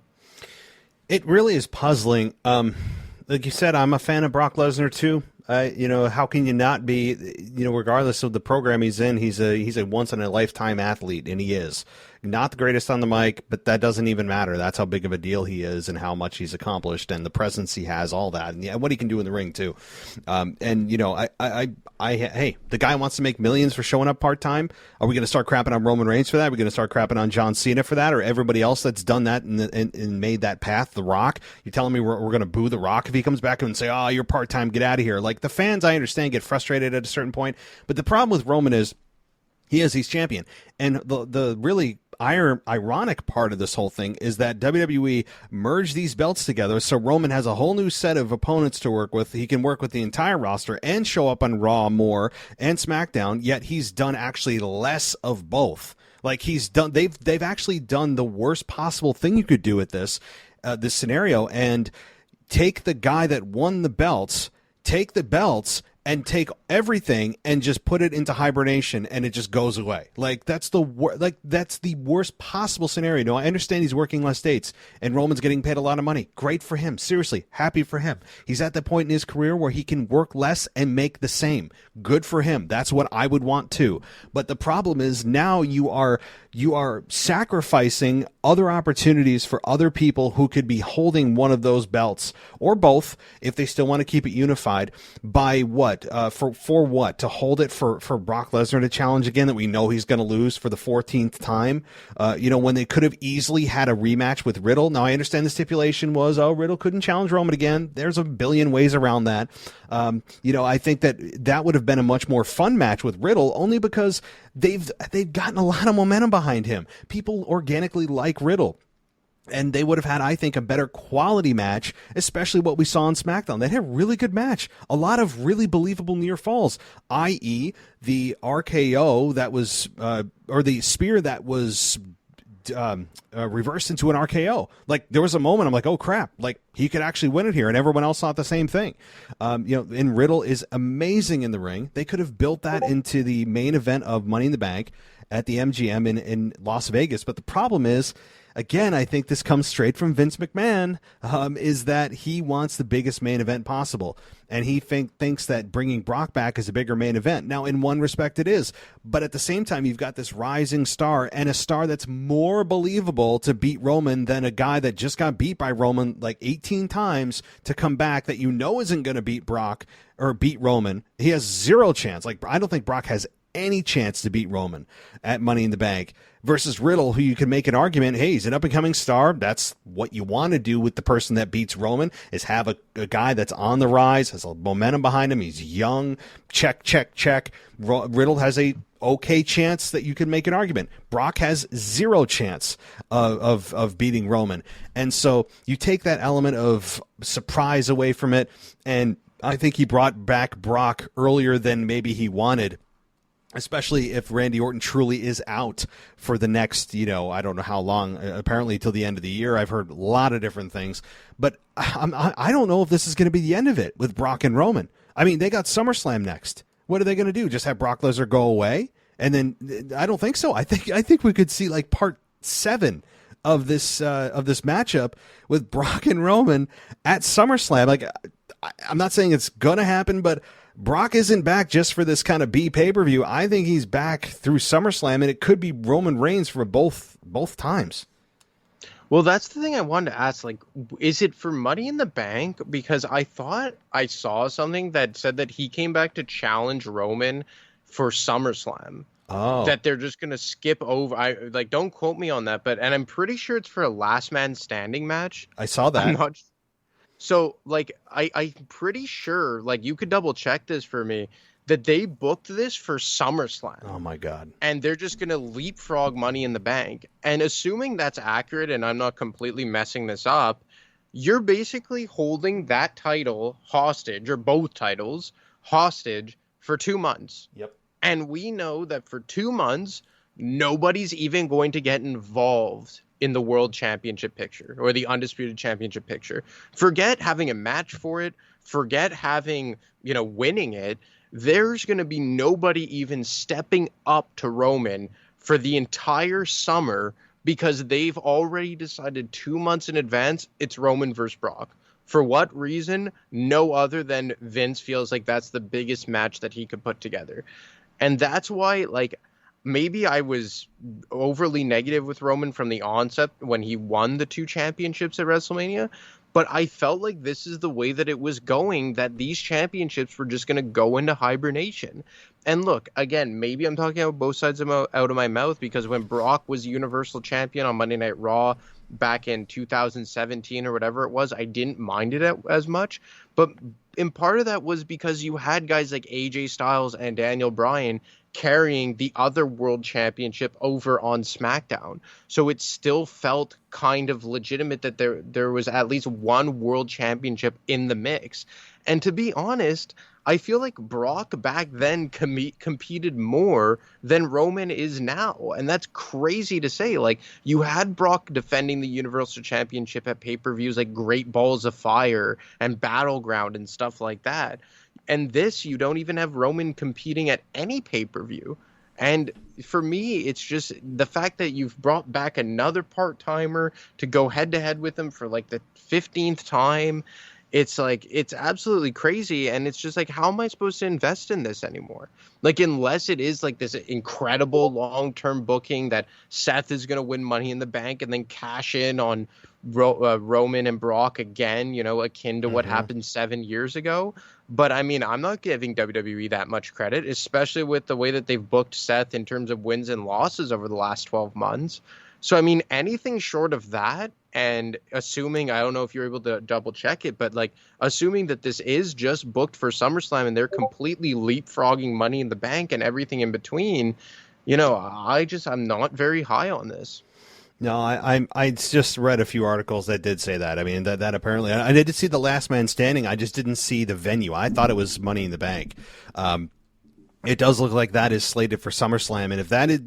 It really is puzzling. Like you said, I'm a fan of Brock Lesnar too. How can you not be? Regardless of the program he's in, he's a once in a lifetime athlete, and he is not the greatest on the mic, but that doesn't even matter. That's how big of a deal he is, and how much he's accomplished, and the presence he has, all that, and what he can do in the ring too. Hey, the guy wants to make millions for showing up part time. Are we going to start crapping on Roman Reigns for that? Are we going to start crapping on John Cena for that, or everybody else that's done that and made that path? The Rock? You're telling me we're going to boo The Rock if he comes back and say, "Oh, you're part time, get out of here"? Like, the fans, I understand, get frustrated at a certain point, but the problem with Roman is he's champion, and the really ironic part of this whole thing is that WWE merged these belts together, so Roman has a whole new set of opponents to work with. He can work with the entire roster and show up on Raw more and SmackDown, yet he's done actually less of both. Like, they've actually done the worst possible thing you could do at this scenario, and take the guy that won the belts, and take everything and just put it into hibernation, and it just goes away. Like, that's the worst possible scenario. No, I understand he's working less dates, and Roman's getting paid a lot of money. Great for him. Seriously, happy for him. He's at the point in his career where he can work less and make the same. Good for him. That's what I would want too. But the problem is, now you are sacrificing other opportunities for other people who could be holding one of those belts, or both, if they still want to keep it unified, by what? For what? To hold it for Brock Lesnar to challenge again, that we know he's going to lose for the 14th time? When they could have easily had a rematch with Riddle. Now, I understand the stipulation was, Riddle couldn't challenge Roman again. There's a billion ways around that. I think that would have been a much more fun match with Riddle, only because they've gotten a lot of momentum behind him. People organically like Riddle. And they would have had, I think, a better quality match, especially what we saw on SmackDown. They had a really good match. A lot of really believable near falls, i.e. the RKO that was, or the spear that was reversed into an RKO. Like, there was a moment I'm like, oh crap, like, he could actually win it here, and everyone else thought the same thing. And Riddle is amazing in the ring. They could have built that into the main event of Money in the Bank at the MGM in Las Vegas. But the problem is, again, I think this comes straight from Vince McMahon, is that he wants the biggest main event possible. And he thinks that bringing Brock back is a bigger main event. Now, in one respect, it is. But at the same time, you've got this rising star, and a star that's more believable to beat Roman than a guy that just got beat by Roman like 18 times to come back, that isn't going to beat Brock or beat Roman. He has zero chance. Like, I don't think Brock has any chance to beat Roman at Money in the Bank, versus Riddle, who you can make an argument, hey, he's an up-and-coming star. That's what you want to do with the person that beats Roman, is have a guy that's on the rise, has a momentum behind him, he's young, check. Riddle has a okay chance that you can make an argument. Brock has zero chance of beating Roman. And so you take that element of surprise away from it, and I think he brought back Brock earlier than maybe he wanted, especially if Randy Orton truly is out for the next, I don't know how long, apparently till the end of the year. I've heard a lot of different things, but I don't know if this is going to be the end of it with Brock and Roman. I mean, they got SummerSlam next. What are they going to do? Just have Brock Lesnar go away? And then I don't think so. I think we could see like part 7 of this matchup with Brock and Roman at SummerSlam. Like, I'm not saying it's gonna happen, but Brock isn't back just for this kind of B pay-per-view. I think he's back through SummerSlam, and it could be Roman Reigns for both times. Well, that's the thing I wanted to ask. Like, is it for Money in the Bank? Because I thought I saw something that said that he came back to challenge Roman for SummerSlam. Oh. That they're just gonna skip over. Don't quote me on that, and I'm pretty sure it's for a last man standing match. I saw that. I'm not. So, I'm pretty sure, you could double check this for me, that they booked this for SummerSlam. Oh my God. And they're just gonna leapfrog Money in the Bank. And assuming that's accurate, and I'm not completely messing this up, you're basically holding that title hostage, or both titles hostage, for 2 months. Yep. And we know that for 2 months, nobody's even going to get involved in the World Championship picture or the Undisputed Championship picture. Forget having a match for it. Forget having, winning it. There's going to be nobody even stepping up to Roman for the entire summer because they've already decided 2 months in advance it's Roman versus Brock. For what reason? No other than Vince feels like that's the biggest match that he could put together. And that's why, maybe I was overly negative with Roman from the onset when he won the 2 championships at WrestleMania. But I felt like this is the way that it was going, that these championships were just going to go into hibernation. And look, again, maybe I'm talking out both sides out of my mouth, because when Brock was Universal Champion on Monday Night Raw back in 2017 or whatever it was, I didn't mind it as much. But in part of that was because you had guys like AJ Styles and Daniel Bryan carrying the other world championship over on SmackDown. So it still felt kind of legitimate that there was at least one world championship in the mix. And to be honest, I feel like Brock back then competed more than Roman is now. And that's crazy to say. You had Brock defending the Universal Championship at pay-per-views like Great Balls of Fire and Battleground and stuff like that. And this, you don't even have Roman competing at any pay-per-view. And for me, it's just the fact that you've brought back another part-timer to go head-to-head with him for the 15th time. It's it's absolutely crazy. And it's just how am I supposed to invest in this anymore? Unless it is this incredible long-term booking that Seth is going to win Money in the Bank and then cash in on Roman and Brock again, akin to what happened 7 years ago. But I mean, I'm not giving WWE that much credit, especially with the way that they've booked Seth in terms of wins and losses over the last 12 months. So, I mean, anything short of that, and assuming, I don't know if you're able to double check it, but assuming that this is just booked for SummerSlam and they're completely leapfrogging Money in the Bank and everything in between, I'm not very high on this. No, I just read a few articles that did say that. I mean, that apparently, I did see the Last Man Standing. I just didn't see the venue. I thought it was Money in the Bank. It does look like that is slated for SummerSlam, and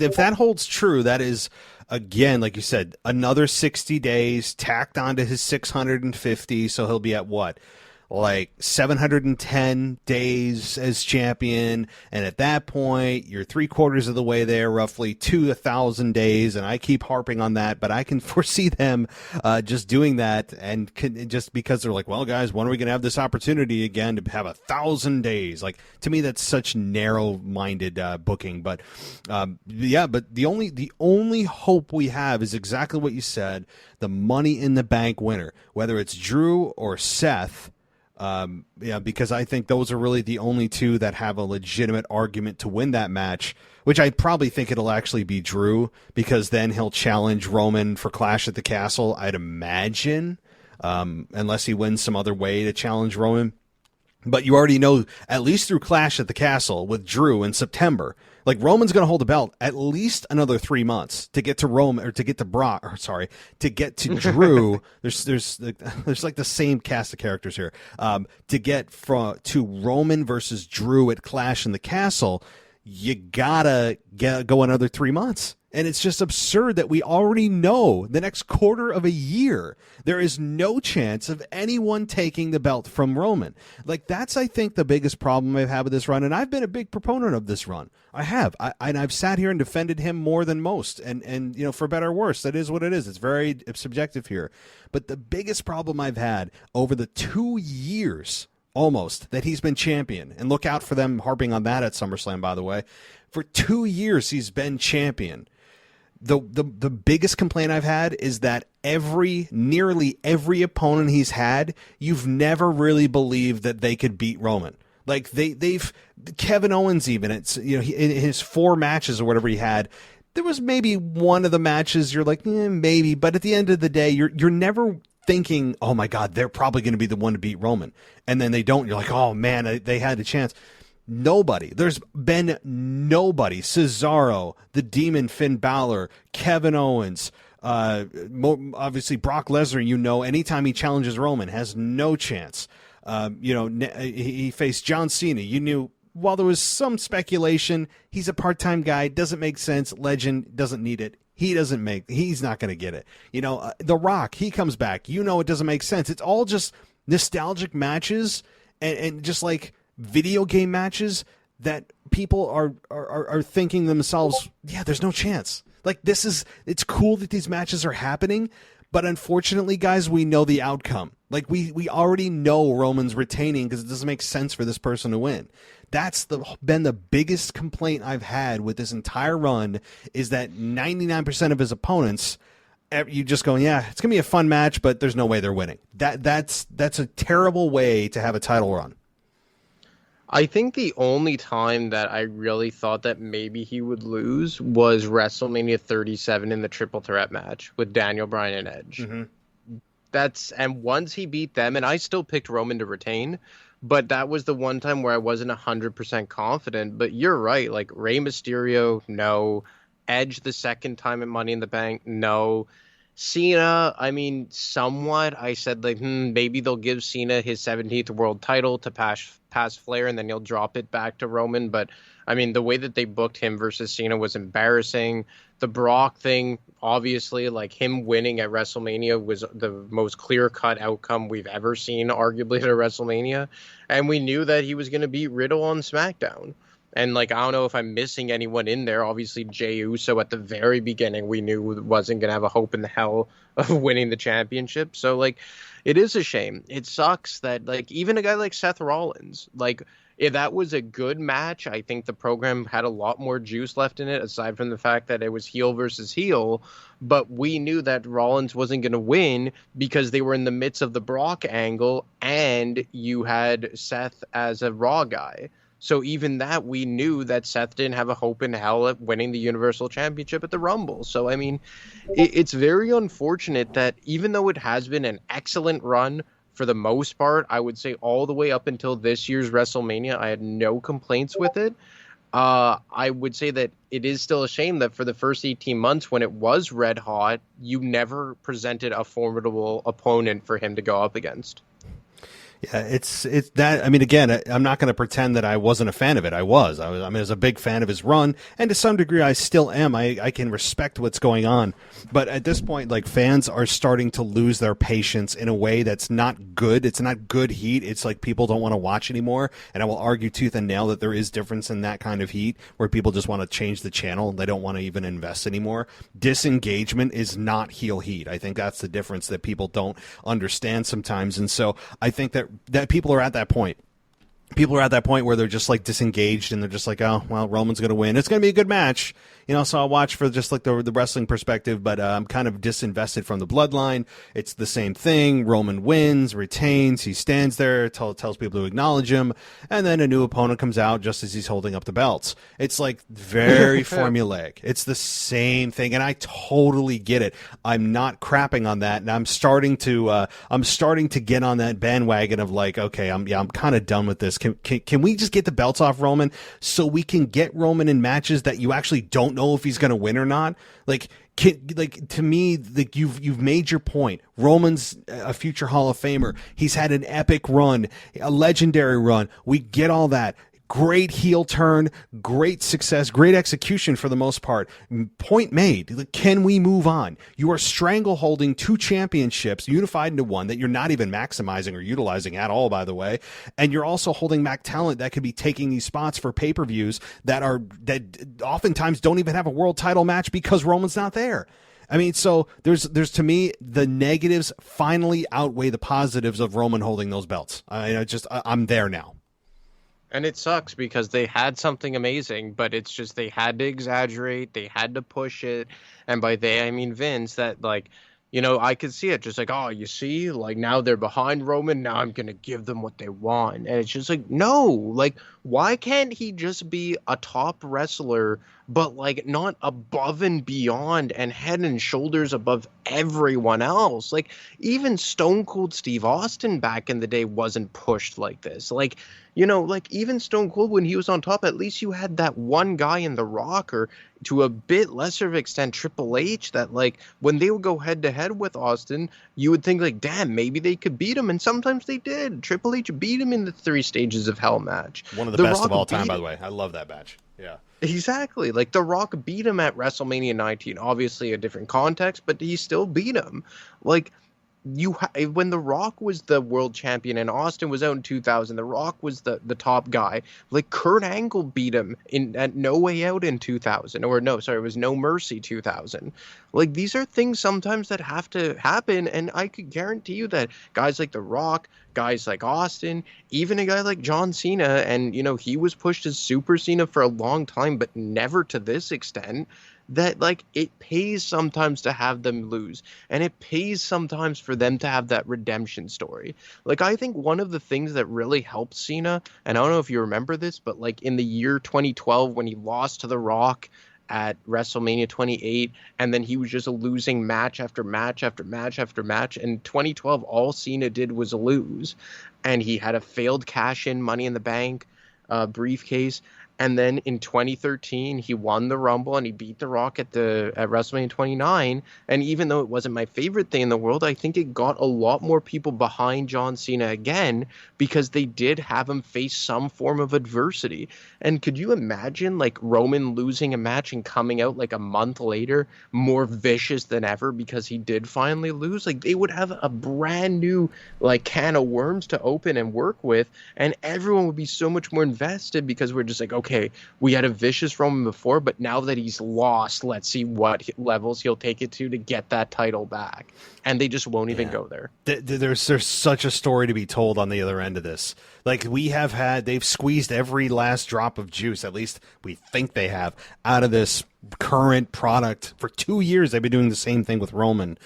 if that holds true, that is, again, like you said, another 60 days tacked onto his 650. So he'll be at what? 710 days as champion, and at that point you're 3/4 of the way there, roughly to 1,000 days. And I keep harping on that, but I can foresee them just doing that, and just because they're well, guys, when are we going to have this opportunity again to have 1,000 days? To me, that's such narrow-minded booking. But yeah, but the only hope we have is exactly what you said: the Money in the Bank winner, whether it's Drew or Seth. Because I think those are really the only two that have a legitimate argument to win that match, which I probably think it'll actually be Drew, because then he'll challenge Roman for Clash at the Castle, I'd imagine, unless he wins some other way to challenge Roman. But you already know, at least through Clash at the Castle with Drew in September, Roman's going to hold the belt at least another 3 months to get to Roman, or to get to Brock, or sorry, to get to Drew. there's the same cast of characters here. To get to Roman versus Drew at Clash in the Castle, you gotta go another 3 months. And it's just absurd that we already know the next quarter of a year there is no chance of anyone taking the belt from Roman. Like, that's, I think, the biggest problem I've had with this run. And I've been a big proponent of this run. I have. And I've sat here and defended him more than most. And you know, for better or worse, that is what it is. It's very subjective here. But the biggest problem I've had over the 2 years almost that he's been champion, and look out for them harping on that at SummerSlam, by the way. For 2 years he's been champion. The biggest complaint I've had is that nearly every opponent he's had, you've never really believed that they could beat Roman. Like they've Kevin Owens, even, it's, you know, in his 4 matches or whatever he had, there was maybe one of the matches you're like, maybe, but at the end of the day, you're never thinking, oh my God, they're probably going to be the one to beat Roman, and then they don't. You're like, oh man, they had a chance. Nobody. There's been nobody. Cesaro, the Demon Finn Balor, Kevin Owens, obviously Brock Lesnar, you know, anytime he challenges Roman, has no chance. He faced John Cena. You knew, while there was some speculation, he's a part-time guy, doesn't make sense, legend, doesn't need it. He's not going to get it. You know, The Rock, he comes back. You know, it doesn't make sense. It's all just nostalgic matches and just like video game matches that people are thinking themselves, yeah, there's no chance. Like, it's cool that these matches are happening, but unfortunately, guys, we know the outcome. Like, we already know Roman's retaining because it doesn't make sense for this person to win. That's been the biggest complaint I've had with this entire run, is that 99% of his opponents, you just going, yeah, it's going to be a fun match, but there's no way they're winning. That's a terrible way to have a title run. I think the only time that I really thought that maybe he would lose was WrestleMania 37 in the triple threat match with Daniel Bryan and Edge. Mm-hmm. And once he beat them, and I still picked Roman to retain, but that was the one time where I wasn't 100% confident. But you're right, like Rey Mysterio, no. Edge the second time at Money in the Bank, no. Cena, I mean, somewhat. I said, like, maybe they'll give Cena his 17th world title to pass Flair, and then he'll drop it back to Roman. But, I mean, the way that they booked him versus Cena was embarrassing. The Brock thing, obviously, like, him winning at WrestleMania was the most clear-cut outcome we've ever seen, arguably, at a WrestleMania. And we knew that he was going to beat Riddle on SmackDown. And, like, I don't know if I'm missing anyone in there. Obviously, Jey Uso at the very beginning we knew wasn't going to have a hope in the hell of winning the championship. So, like, it is a shame. It sucks that, like, even a guy like Seth Rollins, like, if that was a good match, I think the program had a lot more juice left in it, aside from the fact that it was heel versus heel. But we knew that Rollins wasn't going to win because they were in the midst of the Brock angle, and you had Seth as a Raw guy. So even that, we knew that Seth didn't have a hope in hell at winning the Universal Championship at the Rumble. So, I mean, it's very unfortunate that even though it has been an excellent run for the most part, I would say all the way up until this year's WrestleMania, I had no complaints with it. I would say that it is still a shame that for the first 18 months when it was red hot, you never presented a formidable opponent for him to go up against. Yeah, it's that. I mean, again, I'm not going to pretend that I wasn't a fan of it. I was a big fan of his run, and to some degree, I still am. I can respect what's going on, but at this point, like, fans are starting to lose their patience in a way that's not good. It's not good heat. It's like people don't want to watch anymore, and I will argue tooth and nail that there is difference in that kind of heat where people just want to change the channel and they don't want to even invest anymore. Disengagement is not heel heat. I think that's the difference that people don't understand sometimes, and so I think that people are at that point. People are at that point where they're just like disengaged and they're just like, oh, well, Roman's going to win. It's going to be a good match. You know, so I'll watch for just like the wrestling perspective, but I'm kind of disinvested from the bloodline. It's the same thing. Roman wins, retains. He stands there, tells people to acknowledge him. And then a new opponent comes out just as he's holding up the belts. It's like very formulaic. It's the same thing. And I totally get it. I'm not crapping on that. And I'm starting to get on that bandwagon of like, okay, I'm kind of done with this. Can we just get the belts off Roman so we can get Roman in matches that you actually don't know if he's going to win or not? Like to me, like you've made your point. Roman's a future Hall of Famer. He's had an epic run, a legendary run. We get all that. great heel turn, great success, great execution for the most part. Point made. Can we move on? You are strangle holding 2 championships unified into one that you're not even maximizing or utilizing at all, by the way. And you're also holding back talent that could be taking these spots for pay-per-views that oftentimes don't even have a world title match because Roman's not there. I mean, so there's to me, the negatives finally outweigh the positives of Roman holding those belts. I'm there now. And it sucks because they had something amazing, but it's just they had to exaggerate, they had to push it. And by they, I mean Vince, that like, you know, I could see it just like, oh, you see, like now they're behind Roman. Now I'm going to give them what they want. And it's just like, no, like, why can't he just be a top wrestler, but like not above and beyond and head and shoulders above everyone else? Like even Stone Cold Steve Austin back in the day wasn't pushed like this. Like, you know, like even Stone Cold, when he was on top, at least you had that one guy in The Rock, or to a bit lesser of extent Triple H, that like when they would go head to head with Austin, you would think like, damn, maybe they could beat him. And sometimes they did. Triple H beat him in the 3 Stages of Hell match. One of the best Rock of all time, by the way. I love that match. Yeah. Exactly. Like The Rock beat him at WrestleMania 19. Obviously a different context, but he still beat him. Like, when The Rock was the world champion and Austin was out in 2000, The Rock was the top guy. Like Kurt Angle beat him at No Way Out in 2000, or no, sorry, it was No Mercy 2000. Like these are things sometimes that have to happen, and I could guarantee you that guys like The Rock, guys like Austin, even a guy like John Cena, and you know he was pushed as Super Cena for a long time, but never to this extent. That like it pays sometimes to have them lose, and it pays sometimes for them to have that redemption story. Like I think one of the things that really helped Cena, and I don't know if you remember this, but like in the year 2012 when he lost to The Rock at WrestleMania 28, and then he was just losing match after match after match after match. In 2012, all Cena did was lose, and he had a failed cash-in Money in the Bank briefcase. And then in 2013, he won the Rumble and he beat The Rock at WrestleMania 29. And even though it wasn't my favorite thing in the world, I think it got a lot more people behind John Cena again because they did have him face some form of adversity. And could you imagine like Roman losing a match and coming out like a month later more vicious than ever because he did finally lose? Like they would have a brand new like can of worms to open and work with, and everyone would be so much more invested because we're just like, okay, we had a vicious Roman before, but now that he's lost, let's see what levels he'll take it to get that title back. And they just won't even go there. There's such a story to be told on the other end of this. Like they've squeezed every last drop of juice, at least we think they have, out of this current product. For 2 years they've been doing the same thing with Roman,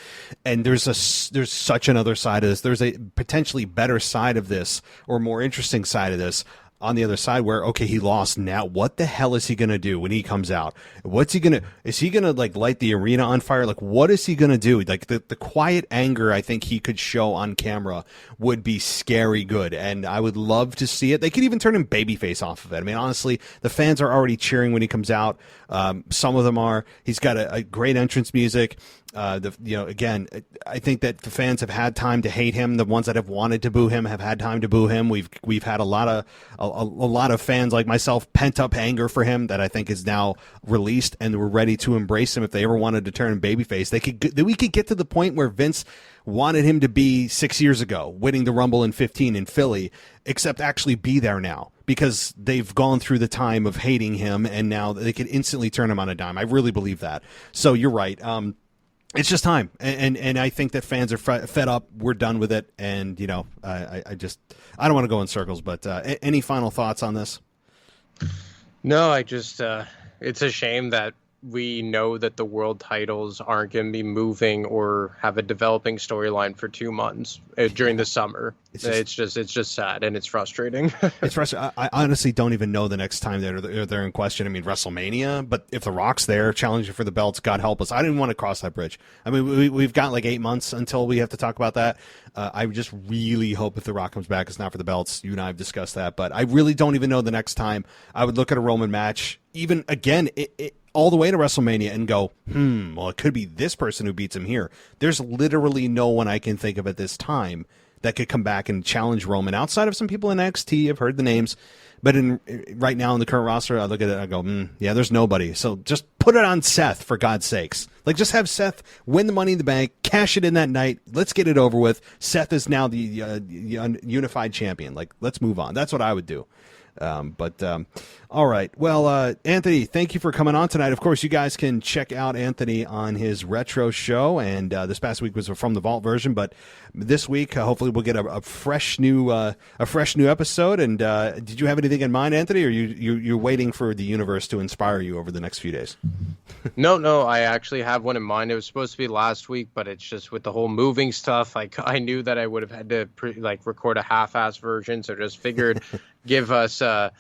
and there's such another side of this. There's a potentially better side of this, or more interesting side of this on the other side, where, okay, he lost. Now what the hell is he going to do when he comes out? Is he going to like light the arena on fire? Like, what is he going to do? Like the quiet anger I think he could show on camera would be scary good. And I would love to see it. They could even turn him babyface off of it. I mean, honestly, the fans are already cheering when he comes out. Some of them are. He's got a great entrance music. Again, I think that the fans have had time to hate him. The ones that have wanted to boo him have had time to boo him. We've had a lot of fans like myself, pent up anger for him that I think is now released, and we're ready to embrace him. If they ever wanted to turn him babyface, we could get to the point where Vince wanted him to be 6 years ago, winning the Rumble in 15 in Philly, except actually be there now, because they've gone through the time of hating him, and now they could instantly turn him on a dime. I really believe that. So you're right. It's just time, and I think that fans are fed up. We're done with it, and I don't want to go in circles. But any final thoughts on this? No, it's a shame that we know that the world titles aren't going to be moving or have a developing storyline for 2 months during the summer. It's just sad, and it's frustrating. It's frustrating. I honestly don't even know the next time they're in question. I mean, WrestleMania, but if The Rock's there challenging for the belts, God help us. I didn't want to cross that bridge. I mean, we've got like 8 months until we have to talk about that. I just really hope if The Rock comes back, it's not for the belts. You and I have discussed that, but I really don't even know the next time I would look at a Roman match, even again, all the way to WrestleMania, and go, well, it could be this person who beats him here. There's literally no one I can think of at this time that could come back and challenge Roman outside of some people in NXT. I've heard the names. But right now in the current roster, I look at it and I go, yeah, there's nobody. So just put it on Seth, for God's sakes. Like, just have Seth win the Money in the Bank, cash it in that night. Let's get it over with. Seth is now the unified champion. Like, let's move on. That's what I would do. All right. Well, Anthony, thank you for coming on tonight. Of course, you guys can check out Anthony on his retro show, and this past week was From the Vault version, but this week, hopefully we'll get a fresh new episode. And did you have anything in mind, Anthony, or you're waiting for the universe to inspire you over the next few days? No, I actually have one in mind. It was supposed to be last week, but it's just with the whole moving stuff. I knew that I would have had to record a half-ass version, so just figured give us a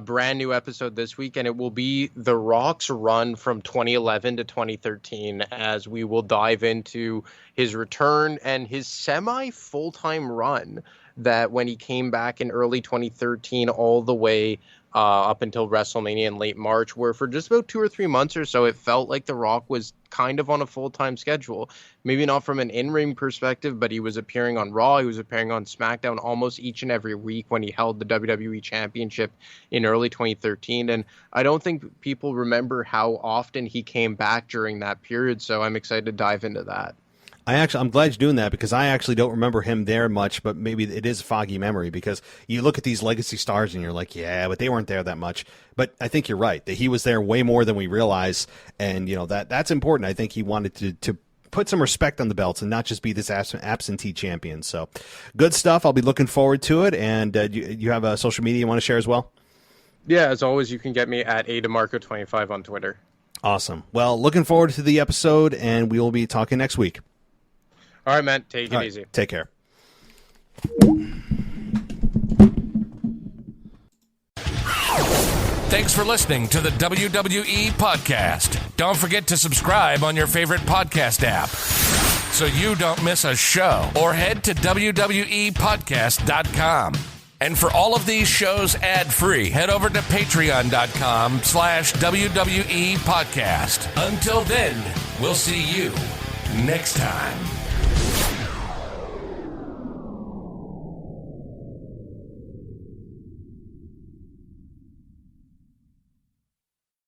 brand new episode this week, and it will be The Rock's run from 2011 to 2013, as we will dive into his return and his semi-full-time run that when he came back in early 2013 all the way up until WrestleMania in late March, where for just about 2 or 3 months or so, it felt like The Rock was kind of on a full-time schedule. Maybe not from an in-ring perspective, but he was appearing on Raw, he was appearing on SmackDown almost each and every week when he held the WWE Championship in early 2013. And I don't think people remember how often he came back during that period, so I'm excited to dive into that. I'm glad you're doing that, because I actually don't remember him there much, but maybe it is a foggy memory, because you look at these legacy stars and you're like, yeah, but they weren't there that much. But I think you're right, that he was there way more than we realize, and that's important. I think he wanted to put some respect on the belts and not just be this absentee champion. So good stuff. I'll be looking forward to it. And you have a social media you want to share as well? Yeah, as always, you can get me at ADamarco25 on Twitter. Awesome. Well, looking forward to the episode, and we will be talking next week. All right, man. Take it easy. Take care. Thanks for listening to the WWE Podcast. Don't forget to subscribe on your favorite podcast app so you don't miss a show, or head to WWEpodcast.com. And for all of these shows ad-free, head over to patreon.com/WWE Podcast. Until then, we'll see you next time.